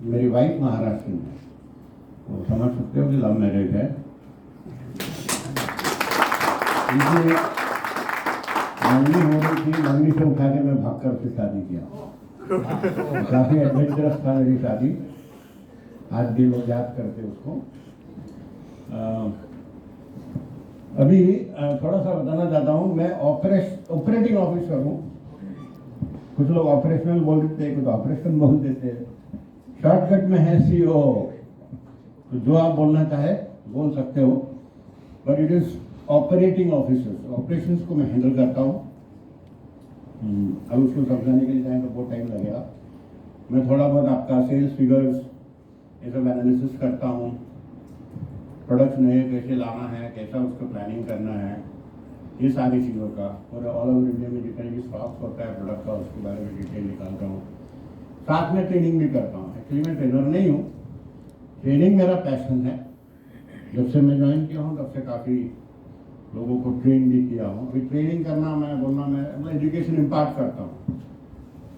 मेरी वाइफ महाराष्ट्र में है, तो समझ सकते हो कि लव मैरिज है। इनकी मंगनी हो रही थी, मंगनी से उठा के मैं भाग कर उससे शादी किया। काफ़ी एडवेंचरस था मेरी शादी, आज भी लोग याद करते उसको। अभी थोड़ा सा बताना चाहता हूँ, मैं ऑपरेटिंग ऑफिसर हूँ। कुछ लोग ऑपरेशनल बोल देते हैं, कुछ ऑपरेशन बोल देते हैं, शॉर्टकट में है सीओ। तो जो आप बोलना चाहे बोल सकते हो, but it is operating officers. Operations को मैं हैंडल करता हूँ। अब उसको समझाने के लिए जाएँ तो बहुत टाइम लगेगा। मैं थोड़ा बहुत आपका सेल्स फिगर्स ये सब एनालिसिस करता हूँ, प्रोडक्ट्स नए कैसे लाना है, कैसा उसको प्लानिंग करना है, ये सारी चीज़ों का। और ऑल ओवर इंडिया में जितने भी स्टॉक्स होता है प्रोडक्ट का, उसके बारे में डिटेल निकालता हूँ। साथ में ट्रेनिंग भी करता हूँ। एक्चुअली मैं ट्रेनर नहीं हूँ, ट्रेनिंग मेरा पैशन है। जब से मैं ज्वाइन किया हूँ तब से काफ़ी लोगों को ट्रेन भी किया हूँ। अभी ट्रेनिंग करना, मैं बोलना, मैं एजुकेशन इम्पार्ट करता हूँ।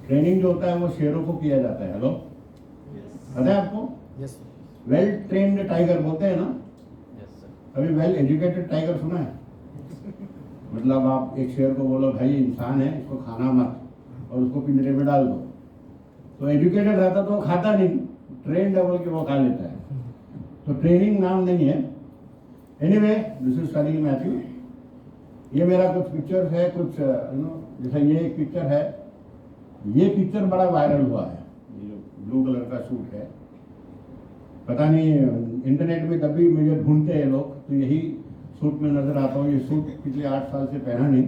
ट्रेनिंग जो होता है वो शेरों को किया जाता है। हेलो, पता है आपको? यस वेल ट्रेन्ड टाइगर बोलते हैं ना। सर। अभी वेल एजुकेटेड टाइगर सुना है? मतलब आप एक शेर को बोलो भाई इंसान है, इसको खाना मत, और उसको पिंजरे में डाल दो, तो एजुकेटेड रहता तो वो खाता नहीं, ट्रेन डबल के वो खा लेता है। तो ट्रेनिंग नाम नहीं है। Anyway, this is Salil Matthew. ये मेरा कुछ पिक्चर है, कुछ जैसे ये एक पिक्चर है। ये पिक्चर बड़ा वायरल हुआ है, ये ब्लू कलर का सूट है। पता नहीं इंटरनेट में कभी मुझे ढूंढते हैं लोग तो यही सूट में नजर आता हूँ। ये सूट पिछले 8 साल से पहना नहीं,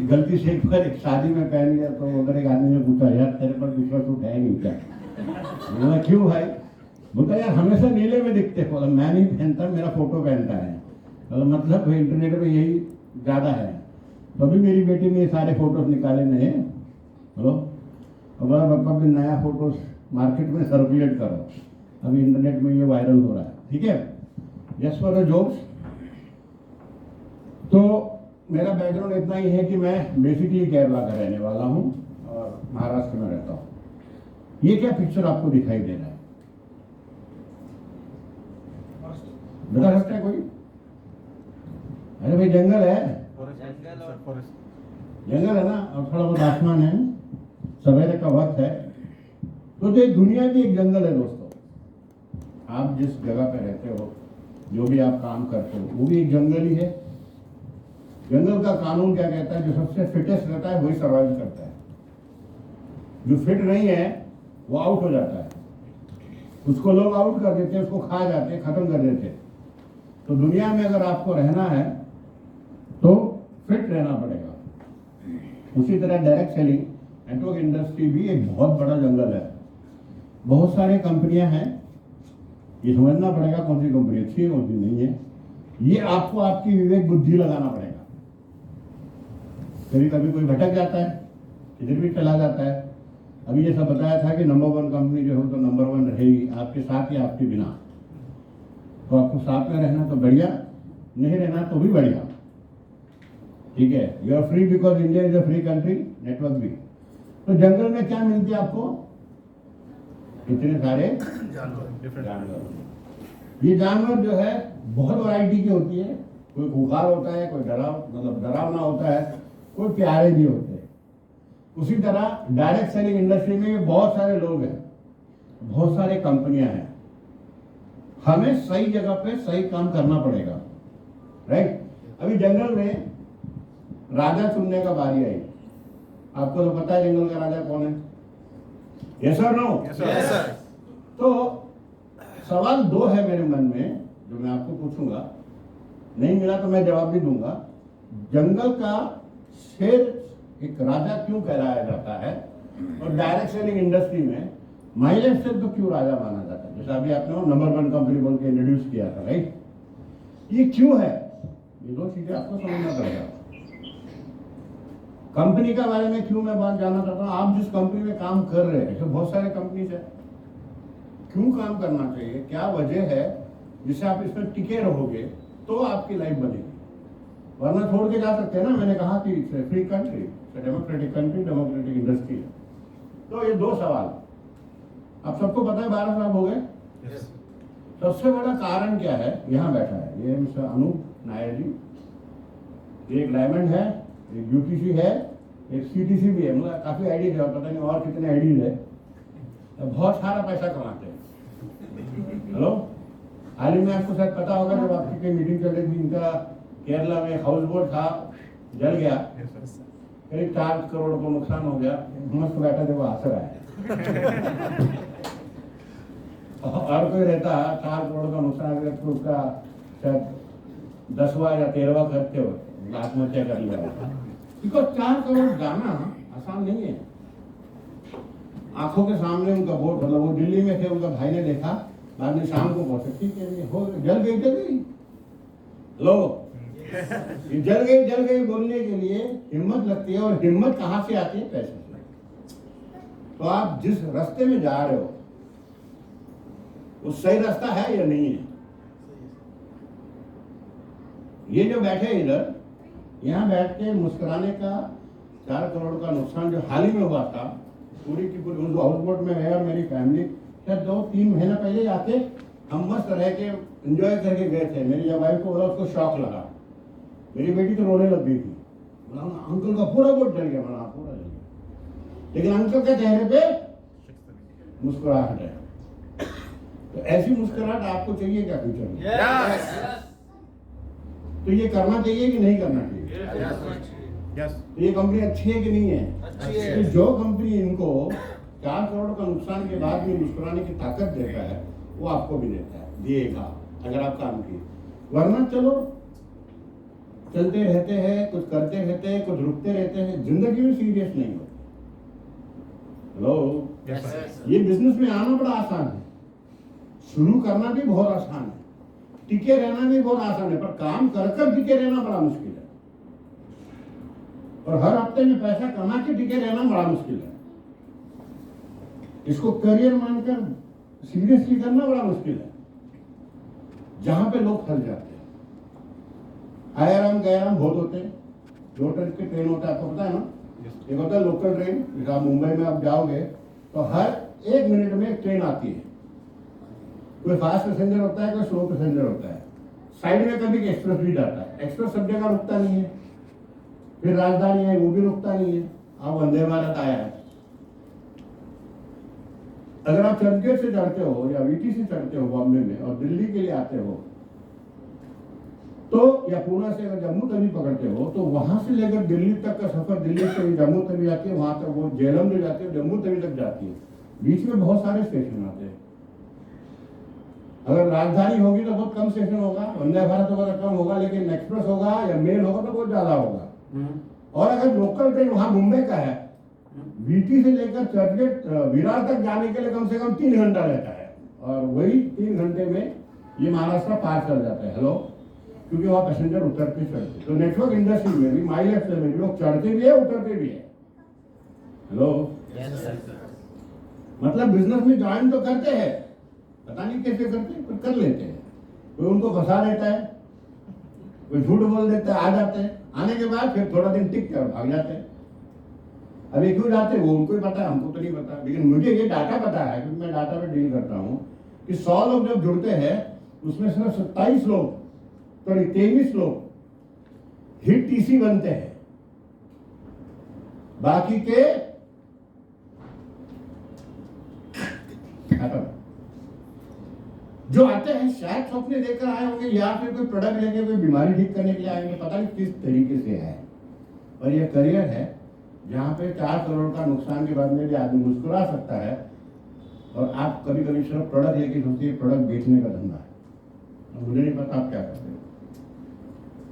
गलती से एक बार एक शादी में पहन लिया। तो उधर एक आदमी ने पूछा, यार तेरे पर दूसरा सूट है नहीं क्या? बोला क्यों भाई? बोलता यार हमेशा नीले में दिखते हो। मैं नहीं पहनता, मेरा फोटो पहनता है। मतलब इंटरनेट में यही ज़्यादा है। तो अभी मेरी बेटी ने सारे फोटोज निकाले नए। हेलो, बोला पापा भी नया फोटोज मार्केट में सर्कुलेट करो, अभी इंटरनेट में ये वायरल हो रहा है। ठीक है, जस्ट फॉर द जोक्स। तो मेरा बैकग्राउंड इतना ही है कि मैं बेसिकली केरला का रहने वाला हूँ और महाराष्ट्र में रहता हूँ। ये क्या पिक्चर आपको दिखाई दे रहा है? बता सकता है कोई? अरे भाई जंगल है, जंगल है ना, और थोड़ा बहुत आसमान है, सवेरे का वक्त है। तो ये दुनिया भी एक जंगल है दोस्तों। आप जिस जगह पे रहते हो, जो भी आप काम करते हो, वो भी एक जंगल ही है। जंगल का कानून क्या कहता है? जो सबसे फिटेस्ट रहता है वही सर्वाइव करता है, जो फिट नहीं है वो आउट हो जाता है। उसको लोग आउट कर देते हैं, उसको खा जाते हैं, खत्म कर देते हैं। तो दुनिया में अगर आपको रहना है तो फिट रहना पड़ेगा। उसी तरह डायरेक्ट सेलिंग नेटवर्क इंडस्ट्री भी एक बहुत बड़ा जंगल है। बहुत सारी कंपनियां हैं, ये समझना पड़ेगा कौन सी कंपनी अच्छी है कौन सी नहीं है। ये आपको आपकी विवेक बुद्धि लगाना पड़ेगा। कभी कभी कोई भटक जाता है, किधर भी चला जाता है। अभी ये सब बताया था कि नंबर 1 कंपनी जो हो तो नंबर 1 रहेगी, आपके साथ या आपके बिना। तो आपको साथ में रहना तो बढ़िया, नहीं रहना तो भी बढ़िया। ठीक है, you are free because India is a free country, network भी। तो जंगल में क्या मिलती है आपको? इतने सारे जानवर। ये जानवर जो है बहुत वैरायटी की होती है। कोई खूंखार होता है, कोई डरावना होता है, कोई प्यारे भी होते हैं। उसी तरह डायरेक्ट सेलिंग इंडस्ट्री में बहुत सारे लोग हैं, बहुत सारे कंपनियां हैं। हमें सही जगह पे सही काम करना पड़ेगा, राइट? अभी जंगल में राजा चुनने का बारी आई। आपको तो पता है जंगल का राजा कौन है? यस और नो? Yes sir. तो सवाल 2 है मेरे मन में जो मैं आपको पूछूंगा, नहीं मिला तो मैं जवाब भी दूंगा। जंगल का शेर एक राजा क्यों कहलाया जाता है, और डायरेक्ट सेलिंग इंडस्ट्री में माइलेज से तो क्यों राजा माना जाता है? जैसा अभी आपने नंबर 1 कंपनी बोल के इंट्रोड्यूस किया था, राइट? ये क्यों है? ये 2 चीजें आपको समझना पड़ेगा। कंपनी का बारे में क्यों मैं बात जानना चाहता हूँ। आप जिस कंपनी में काम कर रहे हैं, बहुत सारे कंपनीज है, क्यों काम करना चाहिए, क्या वजह है जिससे आप इसमें टिके रहोगे तो आपकी लाइफ बनेगी, वरना छोड़ के जा सकते हैं ना। मैंने कहा कि free country, democratic country, democratic industry है। तो ये 2 सवाल, आप सबको पता है 12 साल हो गए। सबसे बड़ा कारण क्या है? यहाँ बैठा है ये मिस्टर अनूप नायर जी, एक डायमंड है, एक यूटीसी है, एक सीटीसी भी है, मतलब काफी आईडीज है, पता नहीं और कितने आईडीज है, तो बहुत सारा पैसा कमाते हैं। हेलो, हाल ही में आपको शायद पता होगा जब आपकी कोई मीटिंग चल रही थी, इनका केरला में हाउस बोट था, जल गया, करीब 4 करोड़ को नुकसान हो गया। मस्त बैठा थे वो हंस रहा है। और कोई रहता 4 करोड़ का नुकसान अगर तो उसका शायद 10वां या 13वां खर्च हो, आत्महत्या कर लिया। बिकॉज 4 करोड़ जाना आसान नहीं है। आंखों के सामने उनका बोट, मतलब वो दिल्ली में थे, उनका भाई ने देखा, बाद में शाम को पहुंचे, ठीक है हो जल गई लो, जल गई बोलने के लिए हिम्मत लगती है, और हिम्मत कहां से आती है? पैसे से। तो आप जिस रास्ते में जा रहे हो वो सही रास्ता है या नहीं है? ये जो बैठे इधर, यहाँ बैठ के मुस्कुराने का 4 करोड़ का नुकसान जो हाल ही में हुआ था, पूरी की पूरी उस हाउस बोट में मैं और मेरी फैमिली शायद 2-3 महीना पहले आके हम मस्त रह के एंजॉय करके गए थे। मेरी जब वाइफ को बोला, उसको शौक लगा, मेरी बेटी तो रोने लग गई थी, बोला अंकल का पूरा बोट जल गया। बोला पूरा जल गया, लेकिन अंकल के चेहरे पे मुस्कुराहट है। तो ऐसी मुस्कुराहट आपको चाहिए क्या फ्यूचर में? तो ये करना चाहिए कि नहीं करना चाहिए? तो ये कंपनी अच्छी है कि नहीं है? तो जो कंपनी इनको 4 करोड़ का नुकसान के बाद भी मुस्कुराने की ताकत देता है, वो आपको भी देता है, दिएगा अगर आप काम किए। वरना चलो चलते रहते हैं, कुछ करते रहते हैं, कुछ रुकते रहते हैं, जिंदगी में सीरियस नहीं होते। हेलो, ये बिजनेस में आना बड़ा आसान है, शुरू करना भी बहुत आसान है, टिके रहना भी बहुत आसान है, पर काम कर कर टिके रहना बड़ा मुश्किल है, और हर हफ्ते में पैसा कमा के टिके रहना बड़ा मुश्किल है। इसको करियर मानकर सीरियसली करना बड़ा मुश्किल है, जहां पे लोग फंस जाते हैं। आयाराम गयाराम बहुत होते हैं। 2 टाइप के ट्रेन होता है, आपको पता है ना? एक होता है लोकल ट्रेन, जैसे आप मुंबई में आप जाओगे तो हर 1 मिनट में एक ट्रेन आती है, कोई फास्ट पैसेंजर होता है, कोई स्लो पैसेंजर होता है। साइड में कभी एक्सप्रेस भी जाता है, एक्सप्रेस सब जगह रुकता नहीं है। फिर राजधानी है, वो भी रुकता नहीं है। अब वंदे भारत आया है, अगर आप चर्चगेट से चढ़ते हो या वीटी से चढ़ते हो बॉम्बे में और दिल्ली के लिए आते हो तो, या पुणे से अगर जम्मू तवी पकड़ते हो तो वहां से लेकर दिल्ली तक का सफर, दिल्ली से जम्मू तवी जाती है, वहां तक वो झेलम जो जाती है जम्मू तवी तक जाती है। बीच में बहुत सारे स्टेशन आते हैं। अगर राजधानी होगी तो बहुत कम स्टेशन होगा, वंदे भारत होगा तो कम होगा, लेकिन एक्सप्रेस होगा या मेल होगा तो बहुत ज्यादा होगा। और अगर लोकल ट्रेन वहां मुंबई का है, वीटी से लेकर चर्चगेट विरार तक जाने के लिए कम से कम 3 घंटा रहता है, और वही 3 घंटे में ये महाराष्ट्र पार कर जाता है। हेलो, क्योंकि वहां पैसेंजर उतरते चढ़ते। तो नेटवर्क इंडस्ट्री में भी, माइल एक्सप्रेस में भी लोग चढ़ते भी है, उतरते भी है। हेलो, मतलब बिजनेस में ज्वाइन तो करते हैं, पता नहीं कैसे करते हैं, पर कर लेते हैं। कोई उनको फंसा देता है, कोई झूठ बोल देता है, आ जाते हैं, आने के बाद फिर थोड़ा दिन टिक कर भाग जाते हैं। अभी क्यों जाते हैं वो उनको ही पता है, हमको तो नहीं पता, लेकिन मुझे ये डाटा पता है क्योंकि मैं डाटा पे डील करता हूँ कि 100 लोग जब जुड़ते हैं उसमें सिर्फ 27 लोग, सॉरी 23 लोग हिट टीसी बनते हैं, बाकी के जो आते हैं शायद सपने लेकर आए होंगे या फिर कोई प्रोडक्ट लेके कोई बीमारी ठीक करने के लिए आएंगे, पता नहीं किस तरीके से है। और ये करियर है जहाँ पे 4 करोड़ का नुकसान के बाद में भी आदमी मुस्कुरा सकता है, और आप कभी कभी सिर्फ प्रोडक्ट लेके सोचिए, प्रोडक्ट बेचने का धंधा है। मुझे नहीं पता आप क्या करते हो।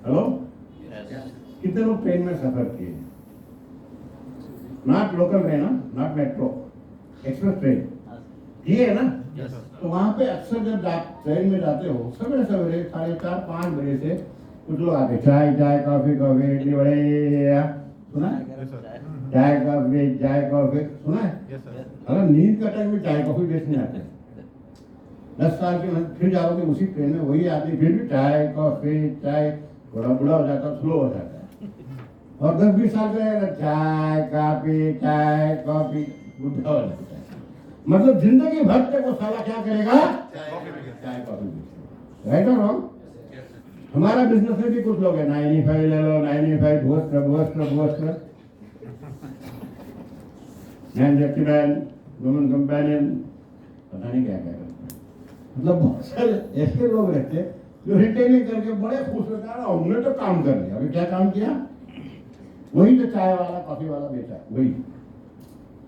हेलो, कितने लोग ट्रेन में सफर किए? Not local train, not metro, express train किए है ना? तो वहां पे अक्सर जब ट्रेन में जाते हो सवेरे सवेरे 4:30-5 बजे से कुछ लोग आते, चाय चाय कॉफी कॉफी इडली बड़े, सुना है? चाय कॉफी सुना है? अगर नींद का टाइम में चाय कॉफी बेचने आते हैं, 10 साल के फिर जाओगे उसी ट्रेन में वही आती, फिर भी चाय कॉफी चाय, थोड़ा बुढ़ा हो जाता, स्लो हो जाता है, और 10-20 साल का चाय कॉफी बुढ़ा हो जाता है। मतलब जिंदगी भर तक वो साला क्या करेगा, चाय कॉफी बेचेगा। राइट और रॉन्ग? हमारा बिजनेस में भी कुछ लोग है 95 ले लो, 95 वस्त्र मैन जैक्टिमैन वुमेन कंपेनियन, पता नहीं क्या क्या करते हैं। मतलब बहुत सारे ऐसे लोग रहते हैं जो रिटेलिंग करके बड़े खुश होते हैं, हमने तो काम कर लिया। अभी क्या काम किया? वही तो चाय वाला कॉफी वाला बेचा, वही।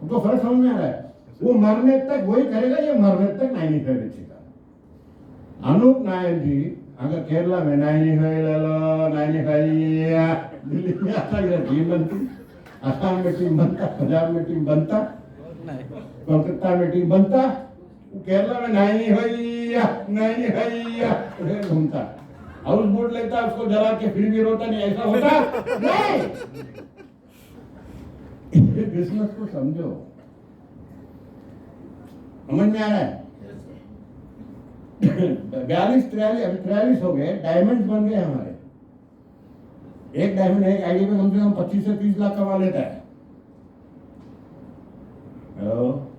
तो फर्क समझ में आ रहा है? वो मरने तक वही करेगा, ये मरने तक 95 बेचेगा। अनूप नायर जी अगर केरला में 95 ले लो, 95 दिल्ली में आता टीम बनती, आसाम में टीम बनता, पंजाब में टीम बनता, कोलकाता में टीम बनता, केरला में नहीं घूमता, हाउस बोट लेता, उसको जला के फिर भी रोता नहीं, ऐसा होता नहीं। बिजनेस को समझो, समझ में आ रहा है? 42-43 हो गए, डायमंड्स बन गए हमारे। एक डायमंड एक आईडी पे कम से कम 25 से 30 लाख कमा लेता है। Hello,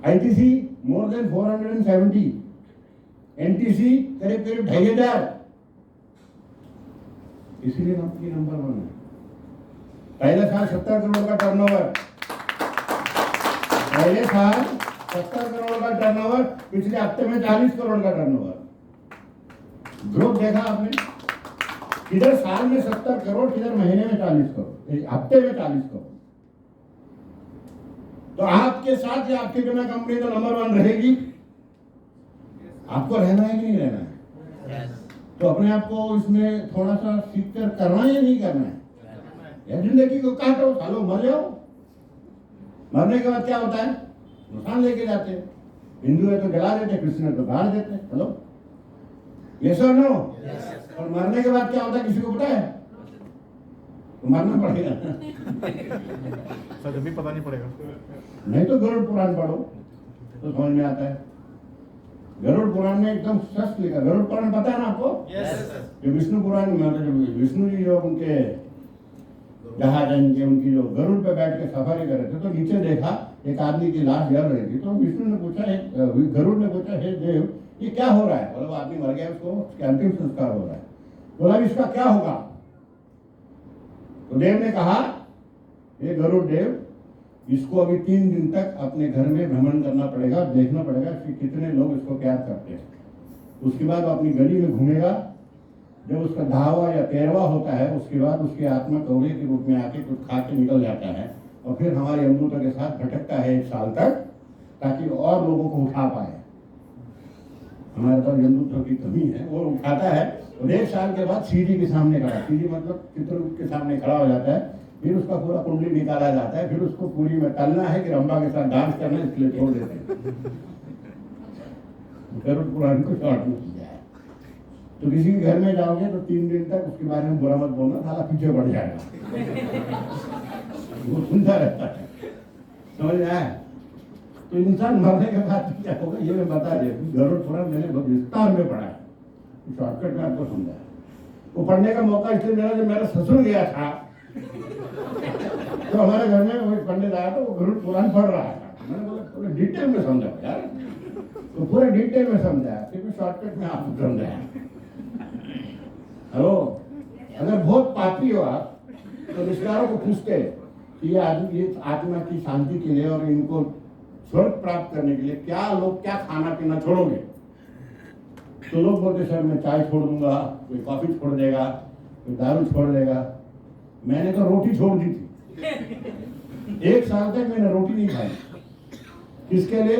ITC more than 470, NTC करीब 2500, इसीलिए कंपनी नंबर 1 है। पहले साल 70 करोड़ का टर्नओवर, पहले साल 70 करोड़ का टर्नओवर, पिछले हफ्ते में 40 करोड़ का टर्नओवर। ग्रोथ देखा आपने? किधर साल में 70 करोड़, किधर महीने में 40 करोड़, हफ्ते में 40 करोड़। तो आपके साथ या आपके बिना कंपनी तो नंबर 1 रहेगी। आपको रहना है कि नहीं रहना है? तो अपने आप को इसमें थोड़ा सा सीख कर करना है या नहीं करना है? या जिंदगी को काटो, सालों मर जाओ। मरने के बाद क्या होता है? नुकसान लेके जाते हैं। हिंदू है तो जला देते, क्रिश्चियन है तो गाड़ देते। हेलो, यस और नो? और मरने के बाद क्या होता है किसी को पता है? तो मरना पड़ेगा सर, भी पता नहीं पड़ेगा। नहीं तो गरुड़ पुराण पढ़ो तो समझ में आता है। गरुड़ पुराण में एकदम सच लिखा। गरुड़ पुराण पता है ना आपको? जो विष्णु पुराण में, मतलब विष्णु जी जो उनके जहाज के, उनकी जो गरुड़ पे बैठ के सफारी कर रहे थे, तो नीचे देखा एक आदमी की लाश जल रही थी। तो विष्णु ने पूछा, गरुड़ ने पूछा, हे देव ये क्या हो रहा है? बोला वो आदमी मर गया, उसको उसके अंतिम संस्कार हो रहा है। बोला इसका क्या होगा? तो देव ने कहा, ये गरुड़ देव, इसको अभी 3 दिन तक अपने घर में भ्रमण करना पड़ेगा, देखना पड़ेगा कि कितने लोग इसको प्यार करते हैं। उसके बाद अपनी गली में घूमेगा, जब उसका 10वां या 13वां होता है, उसके बाद उसकी आत्मा कौवे के रूप में आके कुछ खा के निकल जाता है और फिर हमारे यमदूतों के साथ भटकता है 1 साल तक, ताकि और लोगों को उठा पाए। हमारे पास यमदूतों की कमी है, वो उठाता है और 1 साल के बाद सीढ़ी के सामने खड़ा, सीढ़ी मतलब चित्रगुप्त के सामने खड़ा हो जाता है। फिर उसका पूरा कुंडली निकाला जाता है, फिर उसको पूरी में तलना है कि रंभा के साथ डांस करना है, इसलिए छोड़ देते हैं। गरुड़ पुराण को शॉर्ट में किया है। तो किसी के घर में जाओगे तो 3 दिन तक उसके बारे में बुरा मत बोलना, साला पीछे बढ़ जाएगा। वो सुनता रहता है, समझ में आया? तो इंसान मरने के बाद क्या होगा ये मैं बता दिया। गरुड़ पुराण मैंने बहुत विस्तार में पढ़ा है, शॉर्टकट में आपको समझाया। वो पढ़ने का मौका इसलिए मिला जब मेरा ससुर गया था, तो हमारे घर में वो पंडित आया तो वो गरुड़ पुराण पढ़ रहा था। मैंने बोला पूरे डिटेल में समझाओ यार, तो पूरे डिटेल में समझाया, फिर शॉर्टकट में आपको समझाया। हेलो, अगर बहुत पापी हो आप तो रिश्तेदारों को पूछते कि ये आदमी, ये आत्मा की शांति के लिए और इनको स्वर्ग प्राप्त करने के लिए क्या खाना पीना छोड़ोगे? तो लोग बोलते सर मैं चाय छोड़ दूंगा, कोई कॉफी छोड़ देगा, कोई दारू छोड़ देगा। मैंने तो रोटी छोड़ दी थी। 1 साल तक मैंने रोटी नहीं खाई। किसके लिए?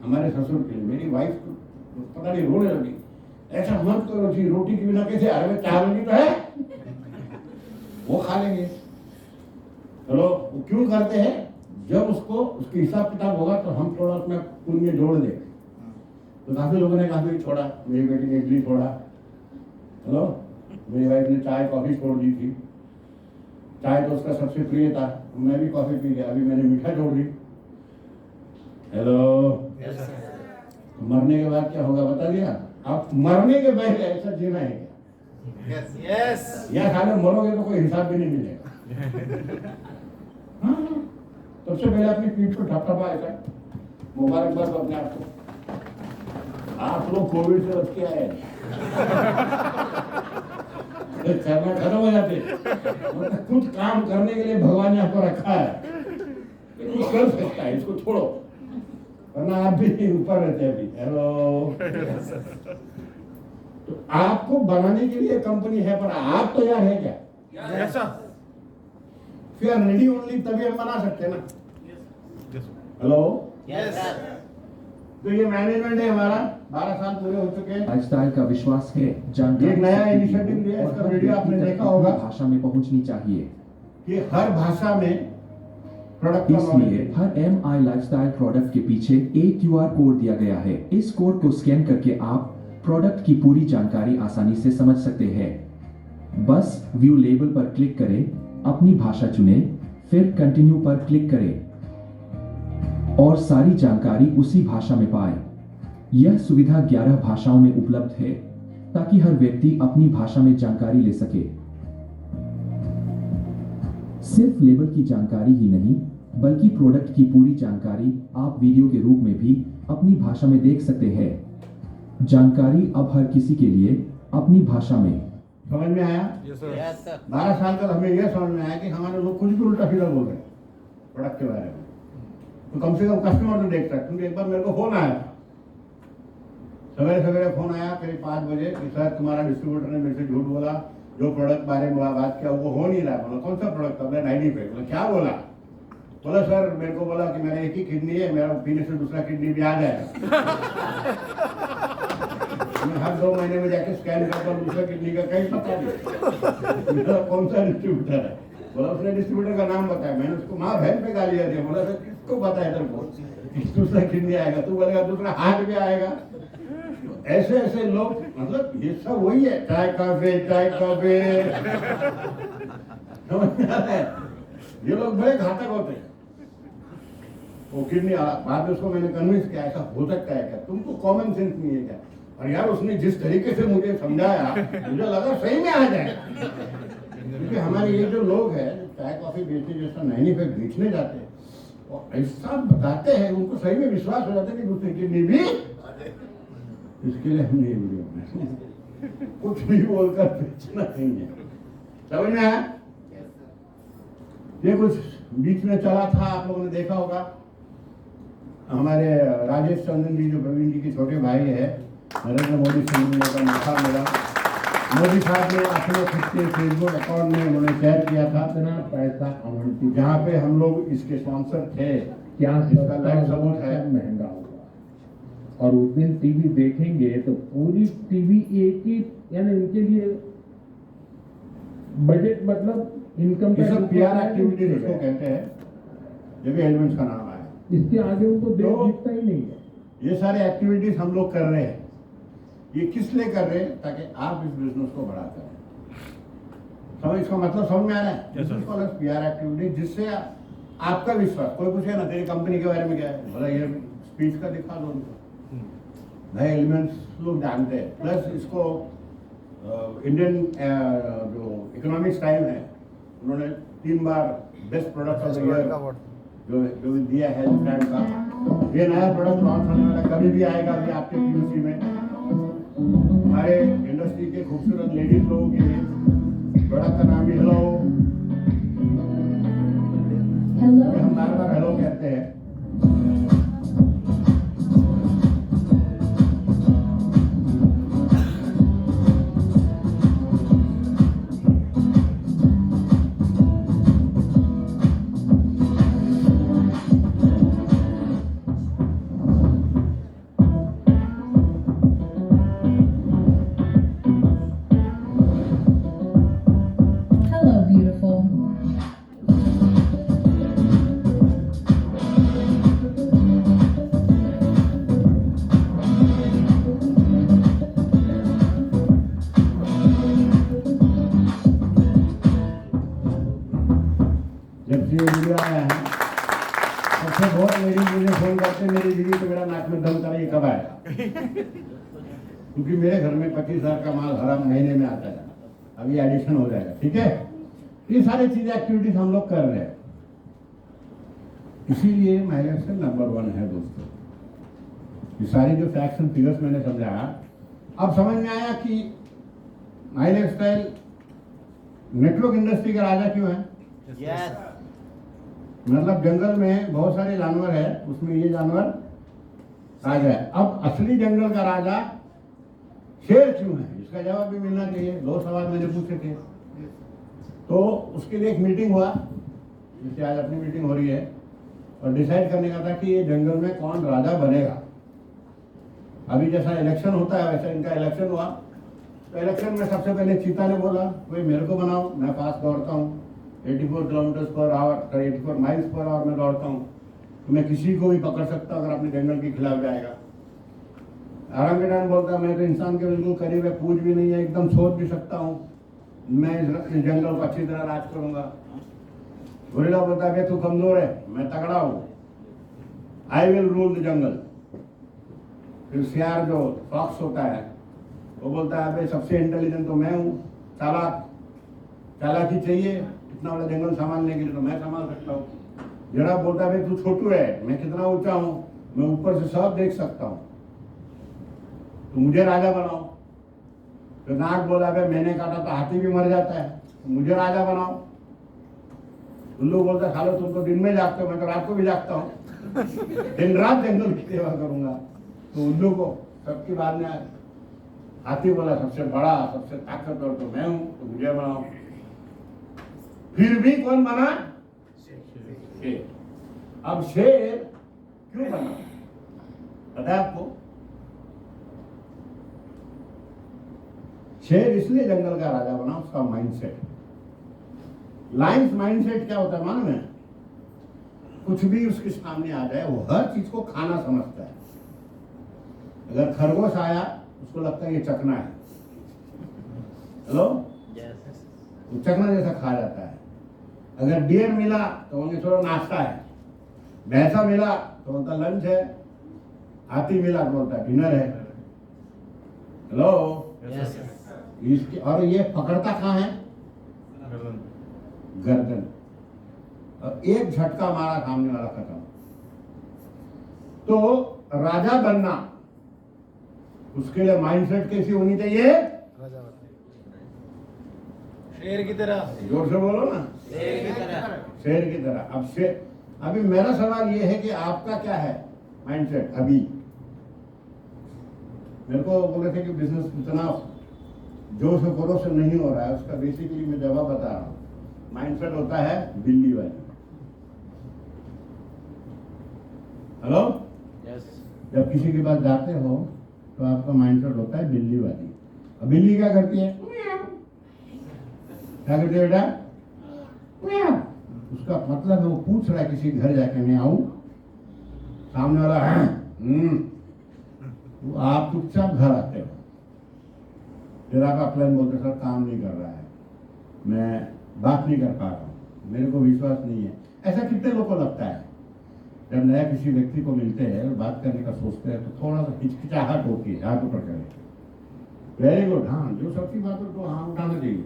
हमारे ससुर के लिए। मेरी वाइफ पता नहीं रोने लगी, ऐसा मत करो जी, रोटी के बिना कैसे? अरे चावल तो है, वो खा लेंगे। चलो, वो क्यों करते हैं? जब उसको उसकी हिसाब किताब होगा तो हम थोड़ा अपना पुण्य जोड़ दें। तो काफी लोगों ने काफी छोड़ा, मेरी बेटी ने इडली छोड़ा। हेलो, मेरी वाइफ ने चाय कॉफी छोड़ दी थी। चाय तो उसका सबसे प्रिय था, मैं भी कॉफी पी गया, अभी मैंने मीठा जोड़ दी। हेलो, तो मरने के बाद क्या होगा बता दिया? आप मरने के पहले ऐसा जीना है क्या? यस। या खाली मरोगे तो कोई हिसाब भी नहीं मिलेगा। हाँ, सबसे पहले अपनी पीठ पर थपथपा ऐसा, मुबारकबाद दो अपने आप को। आप लोग कोविड से बच के आए, करना खत्म हो जाते, मतलब कुछ काम करने के लिए भगवान यहाँ पर रखा है, कुछ कर सकता है, इसको छोड़ो, वरना आप भी ऊपर रहते हैं अभी। हेलो, तो आपको बनाने के लिए कंपनी है, पर आप तैयार है क्या? Yes sir. फिर रेडी ओनली तभी हम बना सकते हैं ना। Hello, yes sir. तो ये मैनेजमेंट है हमारा, 12 साल पूरे हो चुके हैं। लाइफस्टाइल का विश्वास है जानकारी एक नया इनिशिएटिव लिया, और इसका हर वीडियो व्यक्ति आपने तक देखा अपनी होगा भाषा में पहुंचनी चाहिए। कि हर भाषा में प्रोडक्ट का इसलिए नॉलेज। हर MI लाइफस्टाइल प्रोडक्ट के पीछे एक QR कोड दिया गया है। इस कोड को स्कैन करके आप प्रोडक्ट की पूरी जानकारी आसानी से समझ सकते हैं। बस व्यू लेबल पर क्लिक करें, अपनी भाषा चुनें, फिर कंटिन्यू पर क्लिक करें और सारी जानकारी उसी भाषा में पाएं। यह सुविधा 11 भाषाओं में उपलब्ध है ताकि हर व्यक्ति अपनी भाषा में जानकारी ले सके। सिर्फ लेबल की जानकारी ही नहीं, बल्कि प्रोडक्ट की पूरी जानकारी आप वीडियो के रूप में भी अपनी भाषा में देख सकते हैं। जानकारी अब हर किसी के लिए अपनी भाषा में। समझ में आया? Yes sir. 12 साल तक हमें यह समझ में आया कि हमारे लोग कुछ भी उल्टा सीधा बोल रहे हैं प्रोडक्ट के बारे में। तो कम से कम कस्टमर तो देख सकते, क्योंकि एक बार मेरे को फोन आया, सवेरे सवेरे फोन आया करीब 5 बजे कि सर तुम्हारा डिस्ट्रीब्यूटर ने मेरे से झूठ बोला, जो प्रोडक्ट बारे में बात किया वो हो नहीं रहा। बोला कौन सा प्रोडक्ट? बोला 95। बोला क्या बोला? बोला सर मेरे को बोला कि मेरा एक ही किडनी है, मेरा पीने से दूसरा किडनी भी आ जाएगा। मैं हर 2 महीने में जाके स्कैन करता हूँ, दूसरा किडनी का कहीं पता नहीं। मेरा कौन सा डिस्ट्रीब्यूटर है? बोला उसने डिस्ट्रीब्यूटर का नाम बताया। मैंने उसको माँ बहन पे गालियाँ दी। बोला सर किसको पता है तेरे को दूसरा किडनी आएगा? तू बोलेगा दूसरा हार्ट भी आएगा। ऐसे ऐसे लोग, मतलब ये सब वही है, चाय काफे समझ में आता है? ये लोग बड़े घातक होते हैं। वो किडनी बाद में उसको मैंने कन्विंस किया ऐसा हो सकता है क्या, तुमको कॉमन सेंस नहीं है क्या? और यार उसने जिस तरीके से मुझे समझाया मुझे लगा सही में आ जाए, क्योंकि हमारे ये जो लोग हैं चाय कॉफी बेचने जैसा 95 बेचने जाते हैं और ऐसा बताते हैं, उनको सही में विश्वास हो जाता है कि दूसरी किडनी भी। इसके लिए हमने ये वीडियो बनाया, कुछ भी बोलकर बेचना नहीं है। समझ में आया? ये कुछ बीच में चला था, आप लोगों ने देखा होगा। हमारे राजेश चंदन जी जो प्रवीण जी के छोटे भाई है, नरेंद्र मोदी से मिलने का मौका मिला। मोदी साहब ने अपने खुद के फेसबुक अकाउंट में उन्होंने शेयर किया था इतना पैसा आवंटित, जहाँ पे हम लोग इसके स्पॉन्सर थे। क्या इसका लाइव सबूत है? महंगा होगा और उस दिन टीवी देखेंगे तो पूरी टीवी एक ही, यानी उनके लिए बजट मतलब इनकम ये सब PR एक्टिविटीज इसको कहते हैं, ये भी एलिमेंट्स का नाम है। इसके आगे उनको देख तो दिखता ही नहीं है। ये सारे एक्टिविटीज हम लोग कर रहे हैं। ये किस लिए कर रहे हैं? ताकि आप इस बिजनेस को बढ़ा करें। समझ, इसका मतलब समझ में आ रहा है? PR एक्टिविटी, जिससे आपका विश्वास, कोई पूछे ना तेरी कंपनी के बारे में क्या है, बोला ये स्पीच का दिखा दो उनको। नए एलिमेंट्स लोग जानते हैं। प्लस इसको इंडियन जो इकोनॉमिक्स टाइम है उन्होंने 3 बार best product of the year जो दिया है ब्रांड का। ये नया प्रोडक्ट लॉन्च होने वाला कभी भी आएगा अभी आपके PUC में। हमारे इंडस्ट्री के खूबसूरत लेडीज लोगों के लिए प्रोडक्ट का नाम भी हेलो। हम बार हेलो कहते हैं। Hello, beautiful. जब से ये वीडियो आया है सबसे बहुत लेडीज मुझे फोन करते, मेरी दीदी तो मेरा नाक में दम करा ये कब आएगा, क्योंकि मेरे घर में 25,000 का माल हर महीने में आता है। अभी एडिशन हो जाएगा, ठीक है। ये सारी चीजें एक्टिविटीज हम लोग कर रहे हैं। इसीलिए माइलेस्टाइल नंबर 1 है दोस्तों। ये सारी जो फैक्ट्स एंड फिगर्स मैंने समझाया, अब समझ में आया कि माइलेस्टाइल नेटवर्क इंडस्ट्री का राजा क्यों है। यस मतलब जंगल में बहुत सारे जानवर है, उसमें ये जानवर राजा है। अब असली जंगल का राजा शेर क्यों है, इसका जवाब भी मिलना चाहिए। 2 सवाल मैंने पूछे थे, तो उसके लिए एक मीटिंग हुआ, जैसे आज अपनी मीटिंग हो रही है, और डिसाइड करने का था कि ये जंगल में कौन राजा बनेगा। अभी जैसा इलेक्शन होता है वैसा इनका इलेक्शन हुआ। तो इलेक्शन में सबसे पहले चीता ने बोला भाई मेरे को बनाओ, मैं फास्ट दौड़ता हूँ, 84 kilometre per hour, 84 miles per hour में दौड़ता हूँ, तो मैं किसी को भी पकड़ सकता हूँ अगर अपने जंगल के खिलाफ जाएगा। आरामगेडान बोलता मैं तो इंसान के बिल्कुल करीब है, पूछ भी नहीं है, एकदम सोच भी सकता हूँ, मैं इस जंगल को अच्छी तरह राज करूंगा। गोरिल्ला बोलता है तू कमजोर है, मैं तगड़ा हूँ, I will rule the jungle. फिर सियार जो फॉक्स होता है वो बोलता है अबे सबसे इंटेलिजेंट तो मैं हूँ, चालाकी चाहिए इतना बड़ा जंगल संभालने के लिए, तो मैं संभाल सकता हूँ। जिराफ बोलता है तू छोटू है, मैं कितना ऊंचा हूँ, मैं ऊपर से सब देख सकता हूँ, तो मुझे राजा बनाओ। तो नाग बोला भाई मैंने काटा तो हाथी भी मर जाता है, तो मुझे राजा बनाओ। उल्लू बोलता सालो तुम तो दिन में जागते हो, मैं तो रात को भी जागता हूँ, दिन रात जंगल की सेवा करूंगा। तो उल्लू को सबकी बात में हाथी बोला सबसे बड़ा सबसे ताकतवर तो मैं हूं, तो मुझे बनाओ। फिर भी कौन बना, शेर। अब शेर क्यों बना पता है आपको। शेर इसलिए जंगल का राजा बना, उसका माइंडसेट, लाइन्स माइंडसेट क्या होता है मालूम है। कुछ भी उसके सामने आ जाए वो हर चीज को खाना समझता है। अगर खरगोश आया उसको लगता है ये चकना है, हेलो, वो चकना जैसा खा जाता है। अगर डियर मिला तो बोलेंगे चलो नाश्ता है, भैंसा मिला तो बोलता लंच है, हाथी मिला तो बोलता डिनर है, हेलो। इसकी और ये पकड़ता कहाँ है, गर्दन, और एक झटका मारा सामने वाला खत्म। तो राजा बनना उसके लिए माइंडसेट कैसी होनी चाहिए, शेर की तरह, जोर से बोलो ना, शेर की तरह। शेर की तरह। अब शेर, अभी मेरा सवाल ये है कि आपका क्या है माइंडसेट। अभी मेरे को बोले थे कि बिजनेस इतना जोर से खरोश से नहीं हो रहा है, उसका बेसिकली मैं जवाब बता रहा हूँ। माइंडसेट होता है बिल्ली वाली, हेलो। यस जब किसी के पास जाते हो तो आपका माइंडसेट होता है बिल्ली वाली। अब बिल्ली क्या करती है, क्या करती है बेटा, उसका मतलब है वो पूछ रहा है किसी घर जाके मैं आऊं, सामने वाला है तो आप चुपचाप घर आते हो। फिर आप अपलाइन बोलते सर काम नहीं कर रहा है, मैं बात नहीं कर पा रहा हूँ, मेरे को विश्वास नहीं है। ऐसा कितने लोगों को लगता है जब नया किसी व्यक्ति को मिलते हैं और बात करने का सोचते हैं तो थोड़ा सा हिचकिचाहट होती है, हाथ ऊपर करें। वेरी गुड, हाँ जो सबकी बात हो तो हाँ उठाना चाहिए।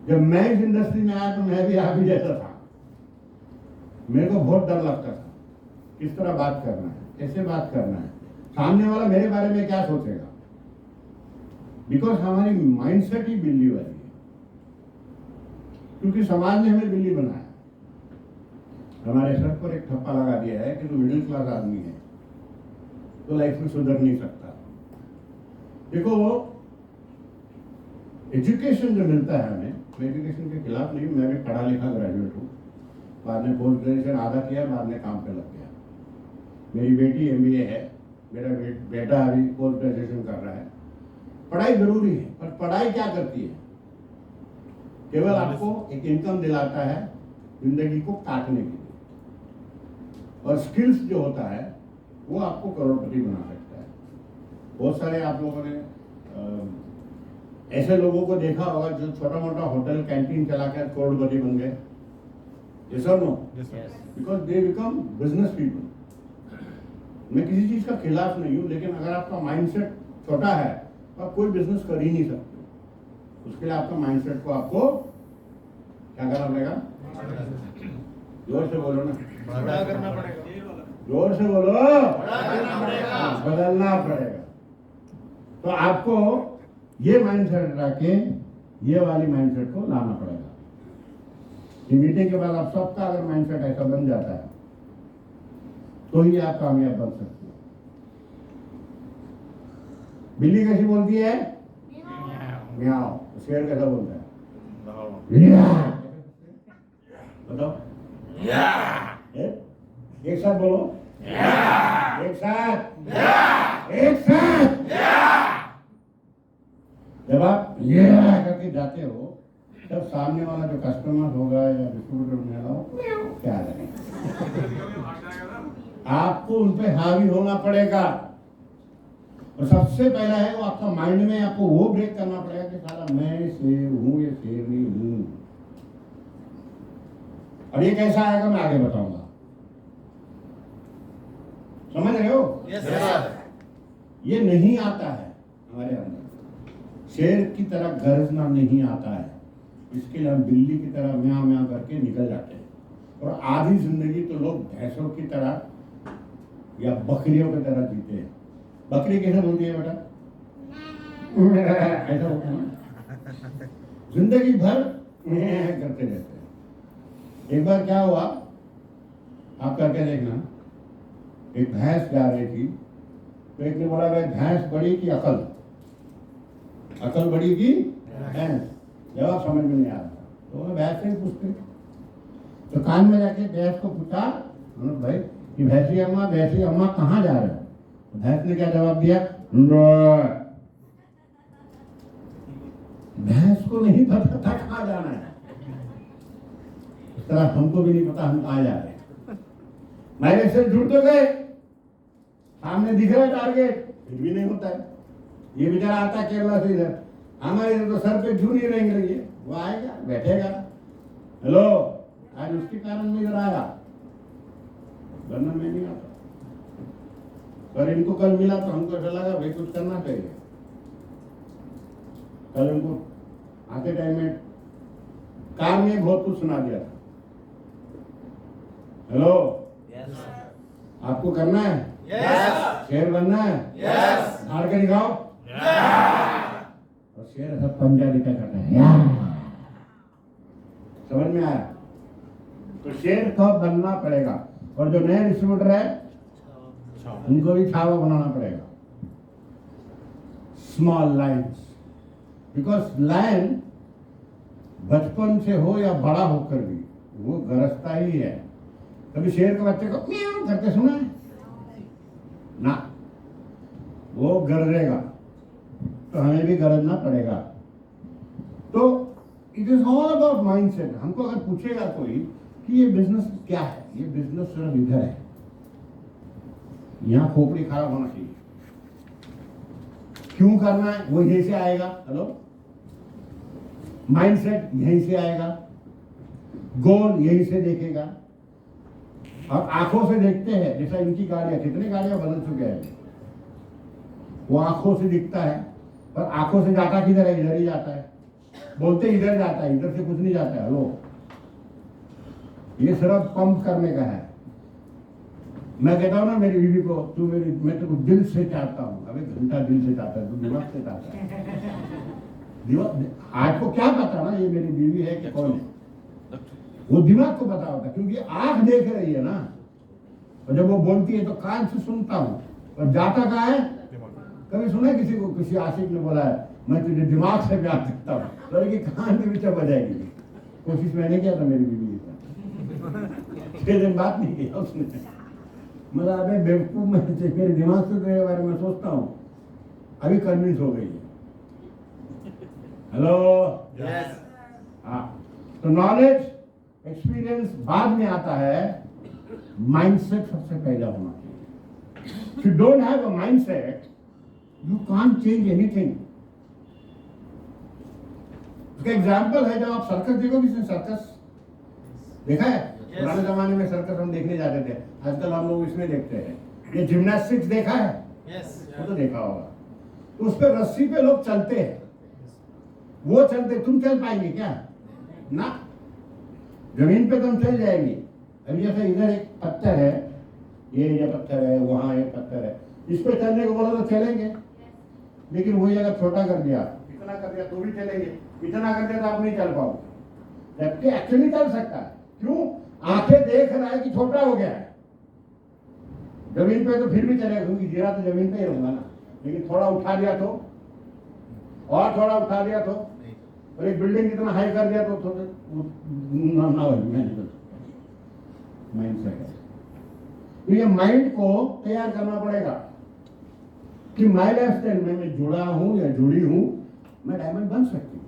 जब मैं इस इंडस्ट्री में आया तो मैं भी आप ही जैसा था, मेरे को बहुत डर लगता था किस तरह बात करना है, कैसे बात करना है, सामने वाला मेरे बारे में क्या सोचेगा, बिकॉज हमारी माइंडसेट ही बिल्ली वाली है, क्योंकि समाज ने हमें बिल्ली बनाया। हमारे सर पर एक ठप्पा लगा दिया है कि तू मिडिल क्लास आदमी है तो लाइफ में सुधर नहीं सकता। देखो एजुकेशन जो मिलता है हमें, मैं एजुकेशन के खिलाफ नहीं, मैं भी पढ़ा लिखा ग्रेजुएट हूँ, बाद में पोस्ट ग्रेजुएशन आधा किया, बाद में काम पे लग गया। मेरी बेटी MBA है, मेरा बेटा अभी पोस्ट ग्रेजुएशन कर रहा है। पढ़ाई जरूरी है, पर पढ़ाई क्या करती है, केवल आपको एक इनकम दिलाता है जिंदगी को काटने के लिए, और स्किल्स जो होता है वो आपको करोड़पति बना सकता है। बहुत सारे आप लोगों ने ऐसे लोगों को देखा होगा जो छोटा मोटा होटल कैंटीन चलाकर करोड़पति बन गए, यस और no, because they become business people. मैं किसी चीज का खिलाफ नहीं हूँ, लेकिन अगर आपका माइंडसेट छोटा है तो आप कोई बिजनेस कर ही नहीं सकते। उसके लिए आपका माइंडसेट को आपको क्या करना पड़ेगा, जोर से बोलो ना, बड़ा करना पड़ेगा। जोर से बोलो, बड़ा करना पड़ेगा। बदलना पड़ेगा। तो आपको ये माइंडसेट हटा के ये वाली माइंडसेट को लाना पड़ेगा। ये मीटिंग के बाद आप सबका अगर माइंडसेट ऐसा बन जाता है तो ही आप कामयाब बन सकते हो। बिल्ली कैसी बोलती है? म्याओ। शेर कैसा बोलता है? बताओ। एक साथ बोलो। एक साथ। एक साथ। जब आप ये करके जाते हो तब सामने वाला जो कस्टमर होगा या डिस्ट्रीब्यूटर होगा क्या लगेगा? आपको उन पे हावी होना पड़ेगा। और सबसे पहला है वो आपका माइंड में आपको वो ब्रेक करना पड़ेगा कि साला मैं शेर हूं, ये शेरनी हूं। और ये कैसा आएगा मैं आगे बताऊंगा। समझ रहे हो? Yes sir. ये नहीं आता है हमारे अंदर। शेर की तरह गरजना नहीं आता है। इसके लिए हम बिल्ली की तरह म्यां म्यां करके निकल जाते हैं। और आधी जिंदगी तो लोग भैंसों की तरह या बकरियों की तरह जीते हैं। बकरी कैसे बोलती है बेटा? ऐसा होता है ना? जिंदगी भर करते रहते हैं। एक बार क्या हुआ आप करके देखना। एक भैंस जा रही थी तो एक ने बोला भाई भैंस बड़ी की अकल? अकल बड़ी की भैंस? जवाब समझ में नहीं आ रहा तो वो भैंस से ही पूछते। तो कान में जाके भैंस को पूछा भाई कि भैंसी अम्मा कहाँ जा रहे हो? तो भैंस ने क्या जवाब दिया? भैंस को नहीं पता था कहाँ जाना है। इस तरह हमको भी नहीं पता हम कहाँ जा रहे हैं। मेरे से जुड़ तो गए, सामने दिख रहा है टारगेट, फिर भी नहीं होता है। ये बेचारा आता है केरला से इधर, हमारे इधर तो सर पे जू नहीं रहेंगे रही है। वो आएगा बैठेगा, हेलो आज उसके कारण में इधर आया, वरना मैं नहीं आता। पर इनको कल मिला तो हमको ऐसा लगा भाई कुछ करना चाहिए। कल इनको आते टाइम में कार में बहुत कुछ सुना दिया था। हेलो यस आपको करना है? यस शेर बनना है? यस हार के दिखाओ। और शेर ऐसा पंजा दिखा करता है। समझ में आया? तो शेर को बनना पड़ेगा। और जो नए डिस्ट्रीब्यूटर है उनको भी छावा बनाना पड़ेगा। स्मॉल लाइन्स, बिकॉज लायन बचपन से हो या बड़ा होकर भी वो गरजता ही है। कभी शेर के बच्चे को म्याऊं करते सुना है ना? वो गरजेगा तो हमें भी गरजना पड़ेगा। तो it is all about mindset. हमको अगर पूछेगा कोई कि ये बिजनेस क्या है, ये बिजनेस सिर्फ इधर है, यहां खोपड़ी खराब होना चाहिए। क्यों करना है वो यहीं से आएगा। हेलो माइंडसेट यहीं से आएगा, गोल यहीं से देखेगा। अब आंखों से देखते हैं, जैसा इनकी गाड़ियां, कितनी गाड़ियां बदल चुके हैं, वो आंखों से दिखता है, पर आंखों से जाता किधर है? इधर ही जाता है। बोलते इधर जाता है, इधर से कुछ नहीं जाता है। हेलो ये सिर्फ पंप करने का है। मैं कहता हूं ना मेरी बीवी को, तू मेरी, मैं तेरे को दिल से चाहता हूं। अबे घंटा दिल से चाहता है, तू दिमाग से चाहता है। आज को क्या पता ना ये मेरी बीवी है कि कौन है, वो दिमाग को पता होता, क्योंकि आंख देख रही है ना। और जब वो बोलती है तो कान से सुनता हूँ, और जाता कहाँ है? कभी सुना किसी को, किसी आशिक ने बोला है मैं तुझे दिमाग से प्यार करता हूँ, तो कि कान में भी चप जाएगी। कोशिश मैंने किया था मेरी बीवी के साथ, 6 दिन बात नहीं किया उसने। मतलब अबे बेवकूफ, मेरे दिमाग से तेरे बारे में सोचता हूँ, अभी कन्विंस हो गई है। हेलो यस हाँ, तो नॉलेज एक्सपीरियंस बाद में आता है, माइंडसेट सबसे पहले होना चाहिए। If you don't have a mindset, you can't change anything. उसका एग्जाम्पल है जब आप सर्कस देखोगे, सर्कस देखा है? Yes. पुराने जमाने में सर्कस हम देखने जाते थे, आजकल हम लोग इसमें देखते हैं। ये जिम्नास्टिक्स देखा है? यस वो तो देखा होगा। तो उस पर रस्सी पे लोग चलते हैं, वो चलते, तुम चल पाएंगे क्या? ना, जमीन पे तुम चल जाएंगे, अभी जैसे इधर एक पत्थर है, ये पत्थर है, वहाँ एक पत्थर है, इस पे चलने को बोला तो चलेंगे, लेकिन वही अगर छोटा कर दिया, इतना कर दिया तो भी चलेंगे, इतना कर दिया तो आप नहीं चल पाओगे। जबकि एक्चुअली चल सकता है, क्यों? आंखें देख रहा है कि छोटा हो गया है। जमीन पे तो फिर भी चलेगा, क्योंकि गिरा तो जमीन पे ही होगा ना, लेकिन थोड़ा उठा दिया तो, और थोड़ा उठा दिया तो, और एक बिल्डिंग कितना हाई कर दिया तो थोड़ा माइंड सेट है। तो ये माइंड को तैयार करना पड़ेगा कि माई लाइफ स्टाइल में मैं जुड़ा हूं या जुड़ी हूं, मैं डायमंड बन सकती हूं।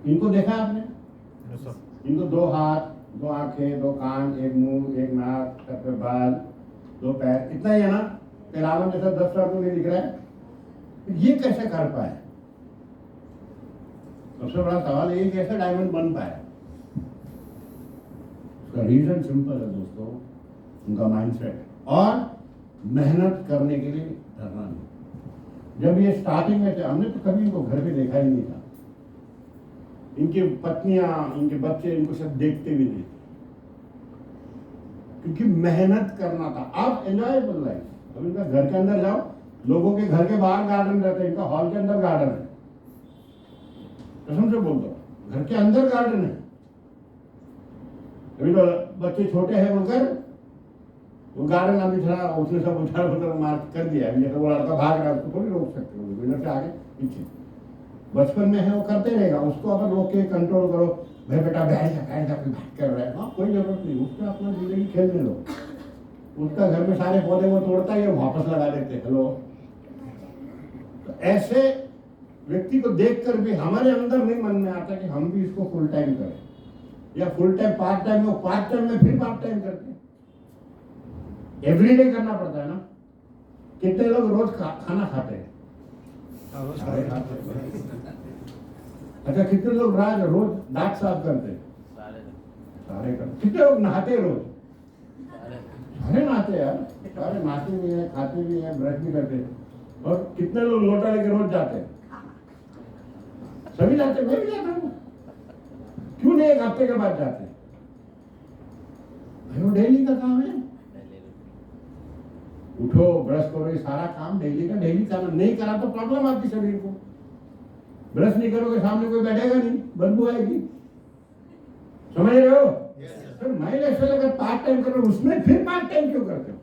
इनको देखा आपने? इनको 2 हाथ, 2 आंखें, 2 कान, 1 मुंह, 1 नाक, सर पे बाल, 2 पैर, इतना ही है ना? रावण जैसा 10 साल तो नहीं दिख रहा है। ये कैसे कर पाए? सबसे बड़ा सवाल ये कैसे डायमंड बन पाए? उसका रीजन सिंपल है दोस्तों, उनका माइंडसेट और मेहनत करने के लिए डरना नहीं। जब ये स्टार्टिंग में थे, हमने तो कभी इनको घर पे देखा ही नहीं था। इनकी पत्नियां, इनके बच्चे इनको सब देखते भी नहीं थे, क्योंकि मेहनत करना था। अब एंजॉयबल लाइफ। अब इनका घर के अंदर जाओ, लोगों के घर के बाहर गार्डन रहते हैं, इनका हॉल के अंदर गार्डन है। कसम से बोलता हूं, घर के अंदर गार्डन है। अभी तो बच्चे छोटे हैं बोलकर वो गार्डन अभी थोड़ा उसने सब उछाल मार कर दिया है। जैसे वो लड़का भाग रहा है, उसको थोड़ी रोक सकते हो, इधर से आगे पीछे। बचपन में है वो करते रहेगा, उसको अगर रोक के कंट्रोल करो, भाई बेटा बैठ जा, कोई बात कर रहा है, हाँ कोई जरूरत नहीं, उसको अपना जिंदगी खेलने दो। उसका घर में सारे पौधे वो तोड़ता है, वापस लगा देते। हेलो, तो ऐसे व्यक्ति को देखकर भी हमारे अंदर नहीं मन में आता कि हम भी इसको फुल टाइम करें, या फुल टाइम पार्ट टाइम में, पार्ट टाइम में फिर पार्ट टाइम करते हैं। एवरीडे करना पड़ता है ना। कितने लोग रोज खाना खाते हैं? अच्छा, कितने लोग रोज दांत साफ करते हैं? सारे करते। कितने लोग नहाते रोज? सारे नहाते यार, सारे नहाते भी है, खाते भी है, ब्रश भी करते हैं। और कितने लोग लोटा लेके रोज जाते हैं? सभी जाते हैं, मैं भी जाता हूँ। क्यों नहीं? 1 हफ्ते के बाद जाते हैं। वो डेली का काम है। उठो, ब्रश करो, ये सारा काम डेली का डेली करना। नहीं करा तो प्रॉब्लम आपकी शरीर को। ब्रश नहीं करोगे, सामने कोई बैठेगा नहीं, बदबू आएगी। समझ रहे हो? फिर महिला अगर पार्ट टाइम करो, उसमें फिर पार्ट टाइम क्यों करते हो?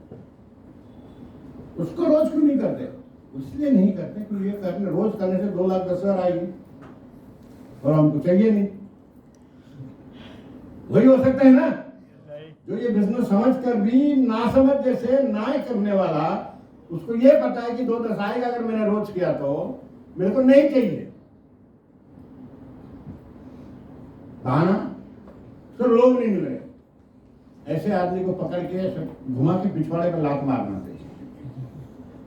उसको रोज क्यों नहीं करते? इसलिए नहीं करते क्योंकि ये करने, रोज करने से 2 लाख 10 हजार आएगी और हमको चाहिए नहीं। वही हो सकता है ना, जो ये बिजनेस समझ कर भी ना समझ जैसे ना करने वाला, उसको ये पता है कि 2-10 आएगा अगर मैंने रोज किया तो मेरे को नहीं चाहिए। बहाना तो लोग नहीं मिल रहे। ऐसे आदमी को पकड़ के घुमा के पिछवाड़े पे लात मारना चाहिए।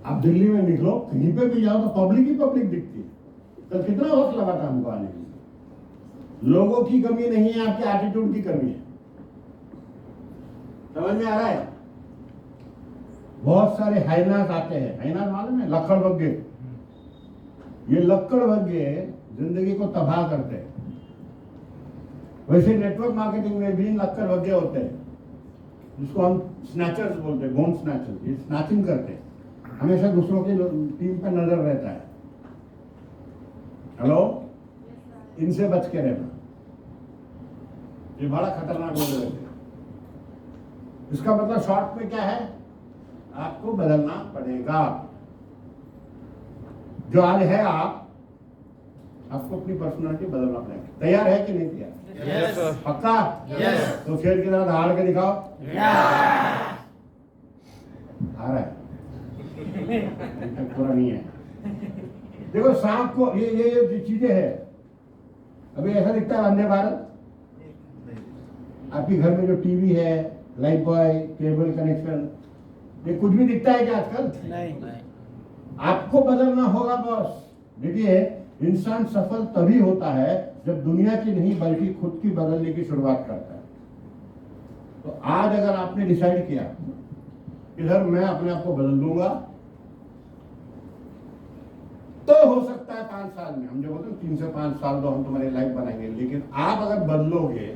आप दिल्ली में निकलो, कहीं पे भी जाओ तो पब्लिक ही पब्लिक दिखती है। तो कितना वक्त लगा था हमको आने के लिए। लोगों की कमी नहीं है, आपके एटीट्यूड की कमी है। समझ में आ रहा है? बहुत सारे हाइनास आते हैं। हाइनास मालूम है? लक्कड़बग्गे। ये लक्कड़बग्गे जिंदगी को तबाह करते हैं। वैसे नेटवर्क मार्केटिंग में भी लक्कड़बग्गे होते हैं, जिसको हम स्नैचर्स बोलते हैं, बोन स्नैचर्स। ये स्नैचिंग करते हैं, हमेशा दूसरों की टीम पर नजर रहता है। हेलो, इनसे बच के रहना। ये बड़ा खतरनाक बोल रहे थे। इसका मतलब शॉर्ट में क्या है? आपको बदलना पड़ेगा। जो आज है आपको अपनी पर्सनालिटी बदलना पड़ेगा। तैयार है कि नहीं तैयार? Yes. पक्का? Yes. तो शेर की तरह दहाड़ के दिखाओ। आ रहा है? पूरा नहीं है। देखो, सांप को ये चीजें है। अभी ऐसा दिखता है वंदे भारत? आपके घर में जो टीवी है, लाइफ बॉय, केबल कनेक्शन, ये कुछ भी दिखता है क्या आजकल? नहीं। आपको बदलना होगा बॉस। देखिए, इंसान सफल तभी होता है जब दुनिया की नहीं बल्कि खुद की बदलने की शुरुआत करता है। तो आज अगर आपने डिसाइड किया कि सर मैं अपने आप को बदल दूंगा, तो हो सकता है 5 साल में, हम जो बोलते हैं 3 से 5 साल तो हम तुम्हारी लाइफ बनाएंगे, लेकिन आप अगर बदलोगे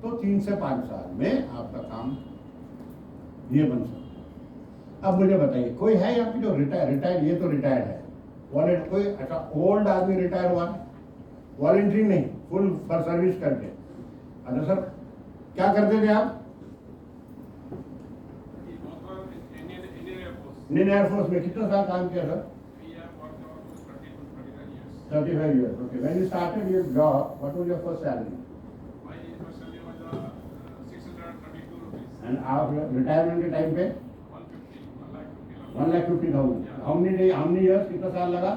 तो 3 से 5 साल में आपका काम ये बन सकता है। अब मुझे बताइए, कोई है यहाँ पे जो रिटायर्ड, ये तो रिटायर्ड है, वॉलेंट कोई ऐसा ओल्ड आदमी रिटायर हुआ, वॉलेंट्री नहीं, फुल फॉर सर्विस करके? अच्छा सर, क्या करते थे आप? इंडियन एयरफोर्स में कितना साल काम किया sir? 35 years. Okay. When you started your job, what was your first salary? And after retirement के टाइम पे 1,50,000. How many years? कितना साल लगा?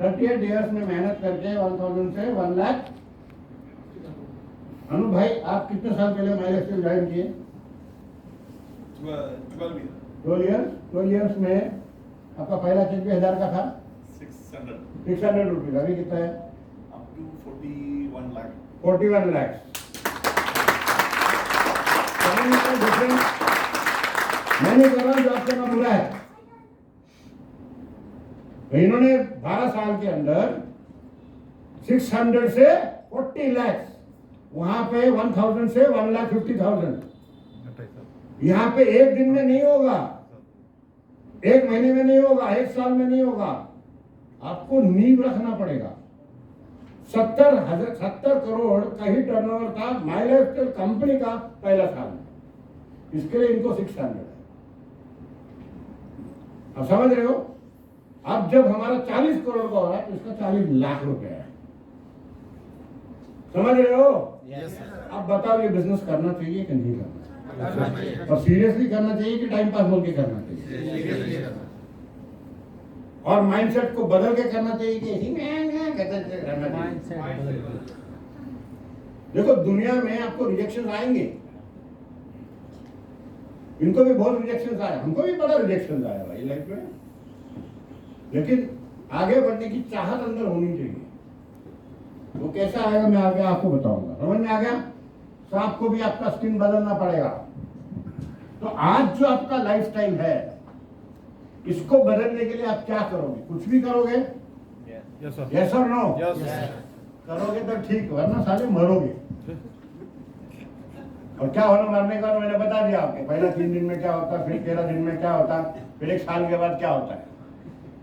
38 years में मेहनत करके 1,000 से 1 लाख। अनु भाई, आप कितने साल पहले माइलेज से ज्वाइन किए? 12 years. 12 years में आपका पहला चेक भी 1000 का था? 600 रुपीज। अभी कितना है? Up to 41 lakh. 41 lakhs. Difference मैं नहीं कर रहा हूँ जो आपका नाम बुरा है। तो इन्होंने 12 साल के अंदर 600 से 40 lakhs, वहां पे 1000 से 1,50,000। यहाँ पे एक दिन में नहीं होगा, एक महीने में नहीं होगा, एक साल में नहीं होगा, आपको नींव रखना पड़ेगा। 70 करोड़ का ही टर्नओवर था माइलेज कंपनी का पहला साल में, इसके लिए इनको 600 है। आप समझ रहे हो? अब जब हमारा 40 करोड़ का हो रहा है तो इसका 40 लाख रुपए है। समझ रहे हो? Yes, sir. अब बताओ, ये बिजनेस करना चाहिए कि नहीं करना चाहिए? और सीरियसली करना चाहिए कि टाइम पास बोल के करना चाहिए? और माइंडसेट को बदल के करना चाहिए कि इसी में कहते रहना चाहिए? देखो, दुनिया में आपको रिजेक्शन आएंगे, इनको भी बहुत रिजेक्शन आए, हमको भी बड़ा रिजेक्शन आया भाई लाइफ में, लेकिन आगे बढ़ने की चाहत अंदर होनी चाहिए। वो कैसा आएगा मैं आगे आपको बताऊंगा। समझ में आ गया? तो आपको भी आपका स्किन बदलना पड़ेगा। तो आज जो आपका लाइफस्टाइल है, इसको बदलने के लिए आप क्या करोगे? कुछ भी करोगे? यस और नो? करोगे तो ठीक, वरना साले मरोगे। और क्या होना मरने का, मैंने बता दिया आपको। पहला 3 दिन में क्या होता है, फिर 13 दिन में क्या होता है, फिर 1 साल के बाद क्या होता है।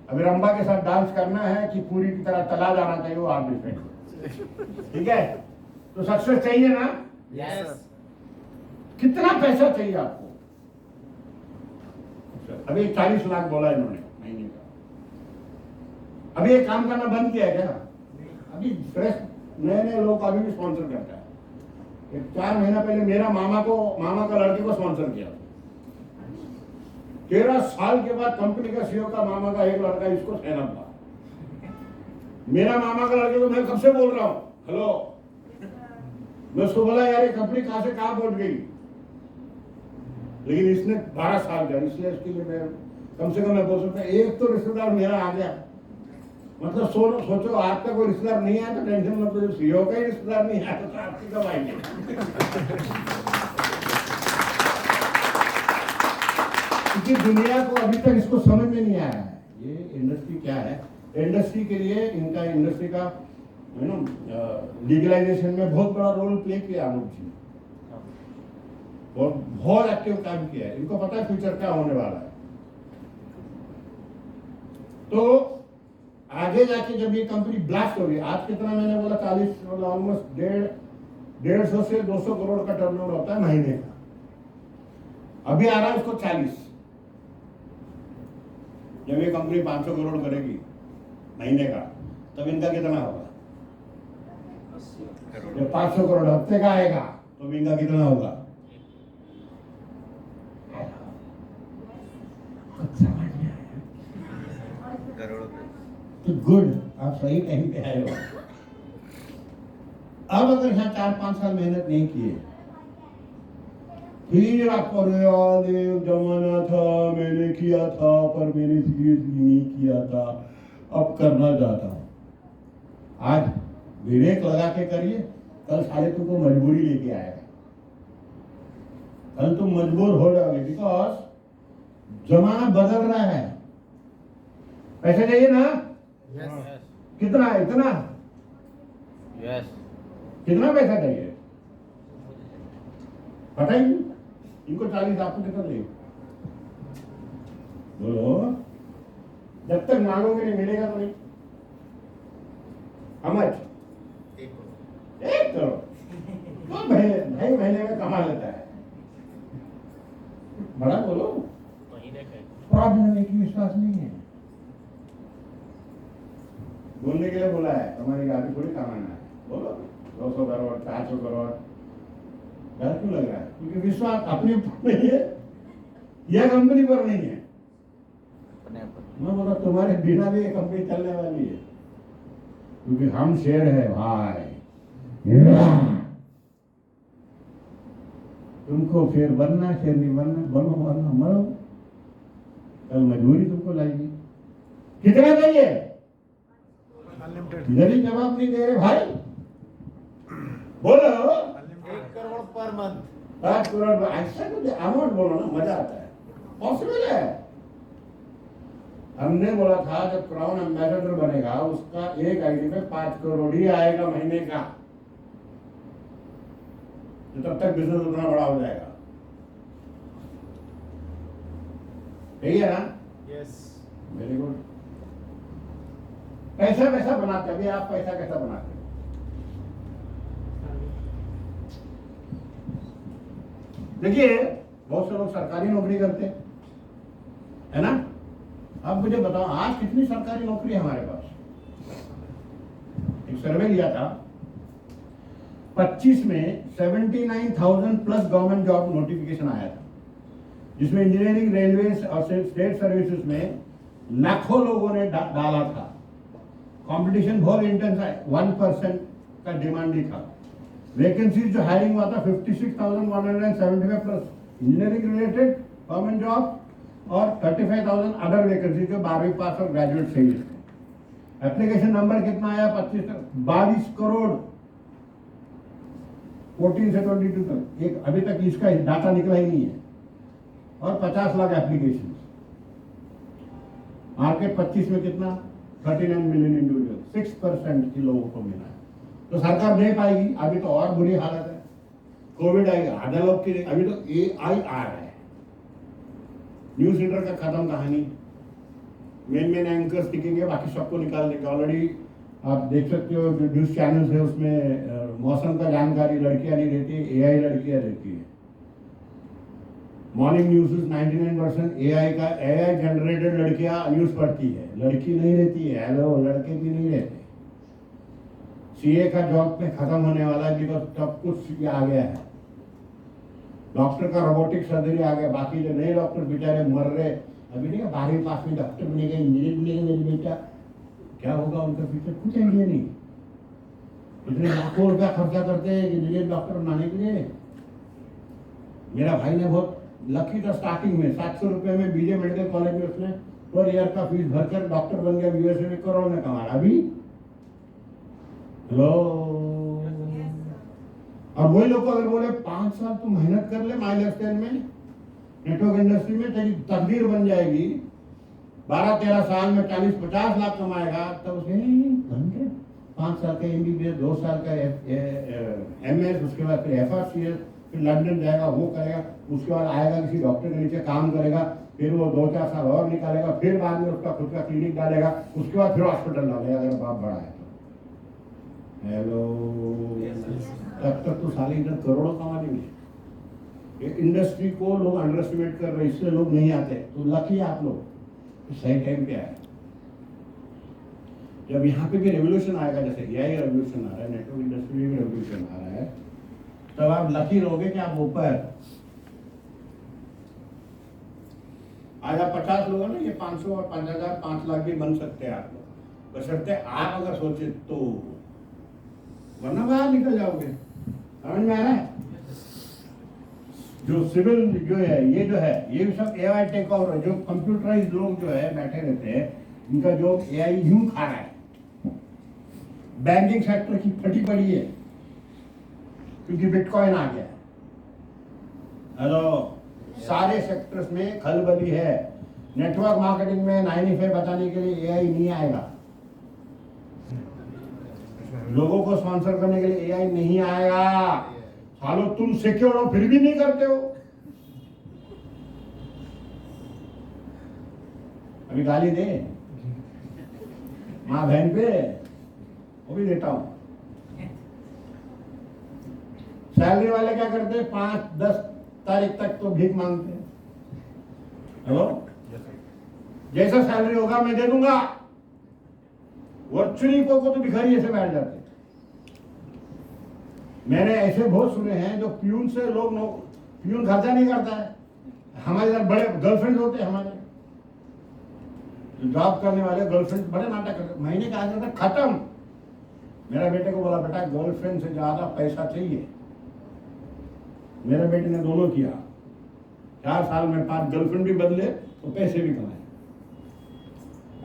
अभी रंबा के साथ डांस करना है कि पूरी की तरह तला जाना चाहिए, वो आप डिसाइड। ठीक है? तो सक्सेस चाहिए ना? Yes. कितना पैसा चाहिए आपको? अभी 40 लाख बोला इन्होंने महीने का। अभी ये काम करना बंद किया है क्या? अभी फ्रेश नए लोग अभी भी स्पॉन्सर करता है। 4 महीना पहले मेरा मामा का लड़के को स्पॉन्सर किया। 13 साल के बाद कंपनी का सीईओ का मामा का एक लड़का इसको सहना था। मेरा मामा का लड़के को मैं कब से बोल रहा हूँ, हेलो, मैं उसको बोला यार ये कंपनी कहां से कहां पहुंच गई, लेकिन इसने 12 साल किया। इसलिए इसके लिए मैं कम से कम मैं बोल सकता एक तो रिश्तेदार मेरा आ गया। मतलब सोचो आपका कोई रिश्तेदार नहीं आया तो टेंशन मत लो, सीईओ का ही रिश्तेदार नहीं आया तो आपकी कब आएंगे? क्योंकि दुनिया को अभी तक इसको समझ में नहीं आया है ये इंडस्ट्री क्या है। इंडस्ट्री के लिए इनका इंडस्ट्री का लीगलाइजेशन में बहुत बड़ा रोल प्ले किया अनूप जी, और बहुत एक्टिव काम किया है। इनको पता है फ्यूचर क्या होने वाला है। तो आगे जाके जब ये कंपनी ब्लास्ट होगी, आज कितना मैंने बोला 40, मतलब ऑलमोस्ट 150 से 200 करोड़ का टर्नओवर होता है महीने का। अभी आ रहा है उसको 40। जब ये कंपनी 500 करोड़ करेगी महीने का, तब इनका कितना होगा? जब 500 करोड़ हफ्ते का आएगा तो इनका कितना होगा? तो गुड, आप सही टाइम पे आए हो। अब अगर यहाँ 4-5 साल मेहनत नहीं किए, फिर आपको याद एक जमाना था मैंने किया था पर मैंने सीरियसली नहीं किया था, अब करना चाहता हूं। आज विवेक लगा के करिए, कल साले तुमको मजबूरी लेके आएगा, कल तुम मजबूर हो जाओगे। बिकॉज जमाना बदल रहा है। पैसे चाहिए ना? Yes. कितना है? इतना? Yes. कितना पैसा चाहिए? पता ही नहीं। इनको 40, आपको कितना चाहिए? बोलो। जब तक मांगोगे नहीं मिलेगा तो नहीं। How much? 1 करोड़। तो ढाई महीने में कमा लेता है। बड़ा बोलो। प्रॉब्लम है कि विश्वास नहीं है। बोलने के लिए बोला है, तुम्हारी गाड़ी थोड़ी कमाना है। बोलो 200 करोड़, 400 करोड़। डर क्यों लग रहा है? क्योंकि विश्वास अपने ऊपर नहीं है या कंपनी पर नहीं है। मैं बोला तुम्हारे बिना भी ये कंपनी चलने वाली है, क्योंकि हम शेर है भाई। तुमको शेर बनना, शेर नहीं बनना, बनो वरना मरो। कल मजबूरी तुमको लाएगी। कितना चाहिए? इधर ही जवाब नहीं दे रहे भाई। बोलो। 1 करोड़ per month. 5 करोड़। ऐसा कुछ अमाउंट बोलो ना, मजा आता है। पॉसिबल है। हमने बोला था जब क्राउन एम्बेसडर बनेगा उसका एक आईडी पे 5 करोड़ ही आएगा महीने का, तो तब तक बिजनेस उतना बड़ा हो जाएगा। यही है ना? Yes. Very good. पैसा कैसा बनाते? अभी आप पैसा कैसा बनाते? देखिए बहुत से लोग सरकारी नौकरी करते है ना। आप मुझे बताओ आज कितनी सरकारी नौकरी है हमारे पास? एक सर्वे लिया था 25 में 79,000 प्लस गवर्नमेंट जॉब नोटिफिकेशन आया था, जिसमें इंजीनियरिंग, रेलवे और स्टेट सर्विसेज में लाखों लोगों ने डाला था। कंपटीशन बहुत इंटेंस है, 1% का डिमांड ही था। वैकेंसीज जो हायरिंग हुआ था 56,175 plus engineering related government job और 35,000 अदर वैकेंसी जो 12वीं पास और ग्रेजुएट चाहिए थे। एप्लीकेशन नंबर कितना आया? 22 करोड़ 14 से 22 तक। एक अभी तक इसका डाटा निकला ही नहीं है। और 50 लाख एप्लीकेशन। मार्केट 25 में कितना? 39 मिलियन इंडिविजुअल, 6% के लोगों को मिला है। तो सरकार दे पाएगी? अभी तो और बुरी हालत है। कोविड आएगा, आधा लोग के लिए। अभी तो AI आ रहा है। न्यूज रीडर का खत्म कहानी। मेन एंकर्स टिकेंगे, बाकी सबको निकाल देंगे। ऑलरेडी आप देख सकते हो जो न्यूज चैनल्स है उसमें मौसम का जानकारी लड़कियां नहीं देती, AI लड़कियां देती है। मॉर्निंग न्यूज 99% AI जनरेटेड लड़कियां न्यूज पढ़ती है, लड़की नहीं रहती है। हेलो, लड़के भी नहीं रहते। CA का जॉब पे खत्म होने वाला है, बिकॉज सब कुछ ये आ गया है। डॉक्टर का रोबोटिक सर्जरी आ गया, बाकी जो नए डॉक्टर बेचारे मर रहे। अभी नहीं 12वीं पास में डॉक्टर बनेगा, इंजीनियर बनेगा मेरी बेटा, क्या होगा उनका फ्यूचर? कुछ आइडिया नहीं। इतने लाखों रुपया खर्चा करते हैं इंजीनियर डॉक्टर बनाने के लिए। मेरा भाई ने बहुत लकी था, स्टार्टिंग में 700 रुपये में BJ मेडिकल कॉलेज में उसने पर ईयर का फीस भरकर डॉक्टर बन गया। USA में करोड़ में कमा रहा। अभी हेलो। और वही लोग को अगर बोले 5 साल तू मेहनत कर ले माई लाइफस्टाइल में, नेटवर्क इंडस्ट्री में तेरी तकदीर बन जाएगी, 12-13 साल में 40-50 लाख कमाएगा, तब उसे 5 साल का MBBS, 2 साल का MS, उसके बाद फिर FRCS, फिर लंदन जाएगा, वो करेगा, उसके बाद आएगा किसी डॉक्टर के नीचे काम करेगा, फिर वो 2-4 साल और निकालेगा, फिर बाद में उसका खुद का क्लिनिक डालेगा, उसके बाद फिर हॉस्पिटल डालेगा अगर बाप बड़ा है तो। हेलो। तब तक तो साले इधर करोड़ों कमा लेंगे। ये इंडस्ट्री को लोग अंडर एस्टिमेट कर रहे हैं, इसलिए लोग नहीं आते। तो लकी है आप लोग, तो सही टाइम पे आए। जब यहाँ पे भी रेवोल्यूशन आएगा, जैसे AI रेवोल्यूशन आ रहा है, नेटवर्क इंडस्ट्री में भी रेवोल्यूशन आ रहा है, तब आप लकी रहोगे कि आप ऊपर। आज आप 50 लोग हैं ना, ये 500 और 5,000 5 लाख भी बन सकते हैं आप लोग, बशर्ते आप अगर सोचे तो, वरना बाहर निकल जाओगे। समझ में आ रहा है? जो सिविल जो है, ये जो है, ये सब AI टेक ओवर। जो कंप्यूटराइज लोग जो है बैठे रहते हैं, इनका जो AI यूं खा रहा है। बैंकिंग सेक्टर की फटी पड़ी है क्योंकि बिटकॉइन आ गया है। हेलो। सारे सेक्टर्स में खलबली है। नेटवर्क मार्केटिंग में 95 बताने के लिए AI नहीं आएगा। लोगों को स्पॉन्सर करने के लिए एआई नहीं आएगा। सालो तुम सिक्योर हो फिर भी नहीं करते हो। अभी गाली दे माँ बहन पे, वो भी देता हूं। सैलरी वाले क्या करते, 5-10 तारीख तक तो भीख मांगते हैं। हेलो, जैसा सैलरी होगा मैं दे दूंगा। वर्चुअली को तो भिखारी ऐसे बैठ जाते। मैंने ऐसे बहुत सुने हैं जो प्यून से लोग प्यून खर्चा नहीं करता है। हमारे इधर बड़े गर्लफ्रेंड होते हैं, हमारे जॉब करने वाले गर्लफ्रेंड बड़े नाटक करते, महीने का आ जाता खत्म। मेरा बेटे को बोला, बेटा गर्लफ्रेंड से ज्यादा पैसा चाहिए। मेरे बेटे ने दोनों किया। 4 साल में 5 गर्लफ्रेंड भी बदले तो पैसे भी कमाए।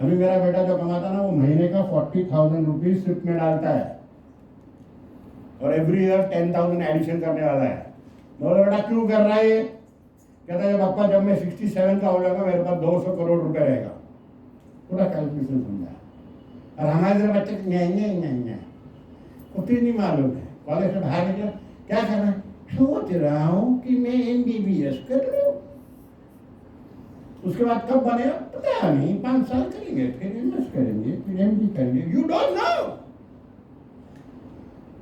अभी मेरा बेटा जो कमाता ना, वो महीने का 40,000 रुपीज सिप में डालता है और एवरी ईयर 10,000 एडिशन करने वाला है। बोला, बेटा क्यों कर रहा है ये? कहता है पापा जब मैं 67 का हो जाऊंगा मेरे पास 200 करोड़ रुपए रहेगा। पूरा कैलकुलेशन समझा। और हमारे जरा बच्चे नहीं कुछ नहीं मालूम है। कॉलेज से बाहर निकला, क्या कर रहा है? सोच रहा हूं कि मैं MBBS कर लूं, उसके बाद कब बनेगा पता नहीं, 5 साल करेंगे, फिर MS करेंगे, फिर MD करेंगे। You don't know.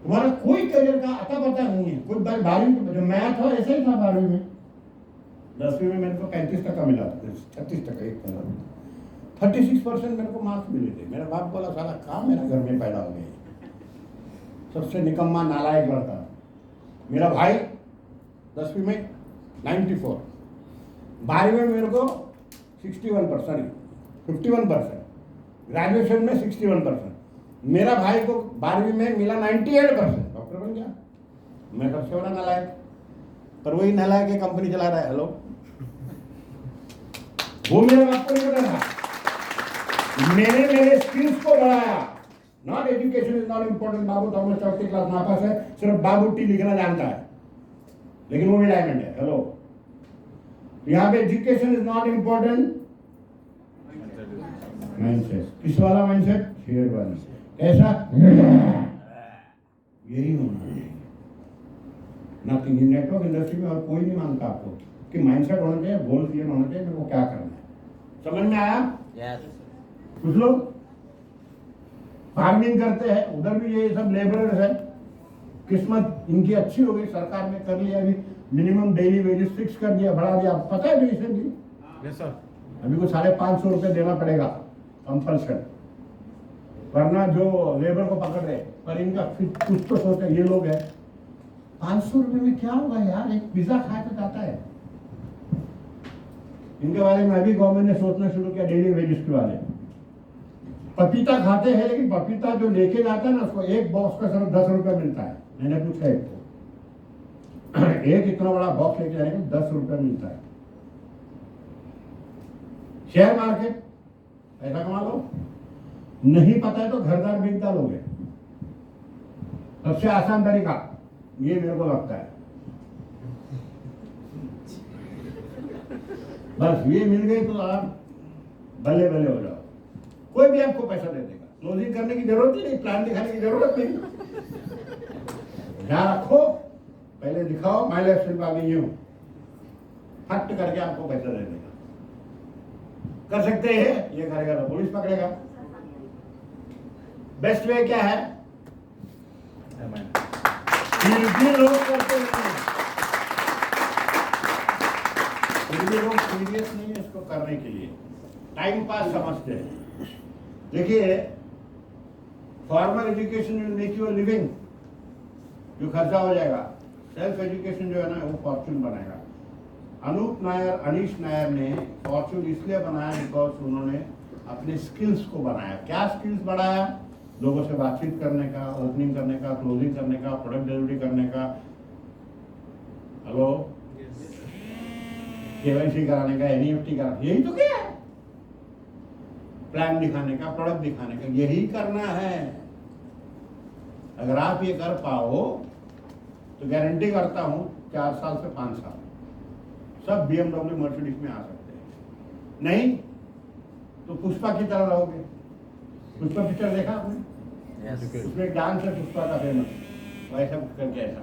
तुम्हारा कोई करियर का अता पता नहीं है। कोई 12वीं जो मैथ हो ऐसे ही था 12वीं में। 10वीं में मेरे को 35% मिला, 36% एक 36% मेरे को मार्क्स मिले थे। मेरा बाप बोला, साला कहाँ मेरा घर में पैदा हो गया, सबसे निकम्मा नालायक लड़का। मेरा भाई 10वीं में 94, 12वीं में मेरे को 51%, ग्रेजुएशन में 61%। मेरा भाई को 12वीं में मिला 98%, डॉक्टर बन गया। मैं सबसे बड़ा नालायक, पर वही नालायक की कंपनी चला रहा है। हेलो, वो मेरे बाप को नहीं पता था। मैंने मेरे स्किल्स को बढ़ाया। Not education is not important. Babu Thomas चौथी क्लास नापास है, सिर्फ बाबू टी लिखना जानता है, लेकिन वो भी डायमंड है। हेलो, यहाँ पे education is not important, mindset. किस वाला माइंडसेट? शेयर वाला। ऐसा यही होना चाहिए। नथिंग। नेटवर्क इंडस्ट्री में और कोई नहीं मानता आपको कि माइंडसेट होना चाहिए, गोल क्लियर होना चाहिए, मेरे को क्या करना है। समझ में आया? Yes. कुछ लोग फार्मिंग करते हैं, उधर भी ये सब लेबरर्स है। किस्मत इनकी अच्छी हो गई, सरकार ने कर लिया, अभी मिनिमम डेली वेजेस फिक्स कर दिया, बढ़ा दिया। पता है रिसेंटली? Yes, sir. अभी को 550 रुपये देना पड़ेगा कंपल्सन, वरना जो लेबर को पकड़ रहे। पर इनका कुछ तो सोचे, ये लोग है 500 रुपये में क्या होगा यार, एक पिज्जा खा के जाता है। इनके बारे में अभी गवर्नमेंट ने सोचना शुरू किया, डेली वेजेस के बारे में। पपीता खाते हैं, लेकिन पपीता जो लेके जाता है ना, उसको एक बॉक्स का सिर्फ 10 रुपये मिलता है। मैंने पूछा एक को, एक इतना बड़ा बॉक्स लेके जाने का 10 रुपये मिलता है। शेयर मार्केट, पैसा कमा लो। नहीं पता है तो घरदार बेच डालोगे। सबसे आसान तरीका ये मेरे को लगता है। बस ये मिल गई तो आप भले भले हो जाओ। कोई भी आपको पैसा दे देगा, क्लोजिंग करने की जरूरत ही नहीं, प्लान दिखाने की जरूरत नहीं। ध्यान रखो, पहले दिखाओ माई लाइफ स्टाइल आगे ये हूं, हट करके आपको पैसा दे देगा। कर सकते हैं, ये करेगा तो पुलिस पकड़ेगा। बेस्ट वे क्या है? फिर लोग करते हैं, फिर भी लोग सीरियस नहीं है इसको करने के लिए, टाइम पास समझते हैं। देखिए, formal education will make you a living, जो खर्चा हो जाएगा। सेल्फ एजुकेशन जो है ना, वो फॉर्चून बनाएगा। अनीश नायर ने फॉर्चून इसलिए बनाया बिकॉज उन्होंने अपने स्किल्स को बनाया। क्या स्किल्स बढ़ाया? लोगों से बातचीत करने का, ओपनिंग करने का, क्लोजिंग करने का, प्रोडक्ट डिलीवरी करने का, हेलो, KYC कराने का, NEFT कराने, यही तो क्या है? प्लान दिखाने का, प्रोडक्ट दिखाने का, यही करना है। अगर आप ये कर पाओ तो गारंटी करता हूं 4 साल से 5 साल सब BMW मर्सिडीज में आ सकते हैं। नहीं तो पुष्पा की तरह रहोगे। पुष्पा पिक्चर देखा आपने? Yes. उसमें डांस है पुष्पा का फेमस वैसा करके ऐसा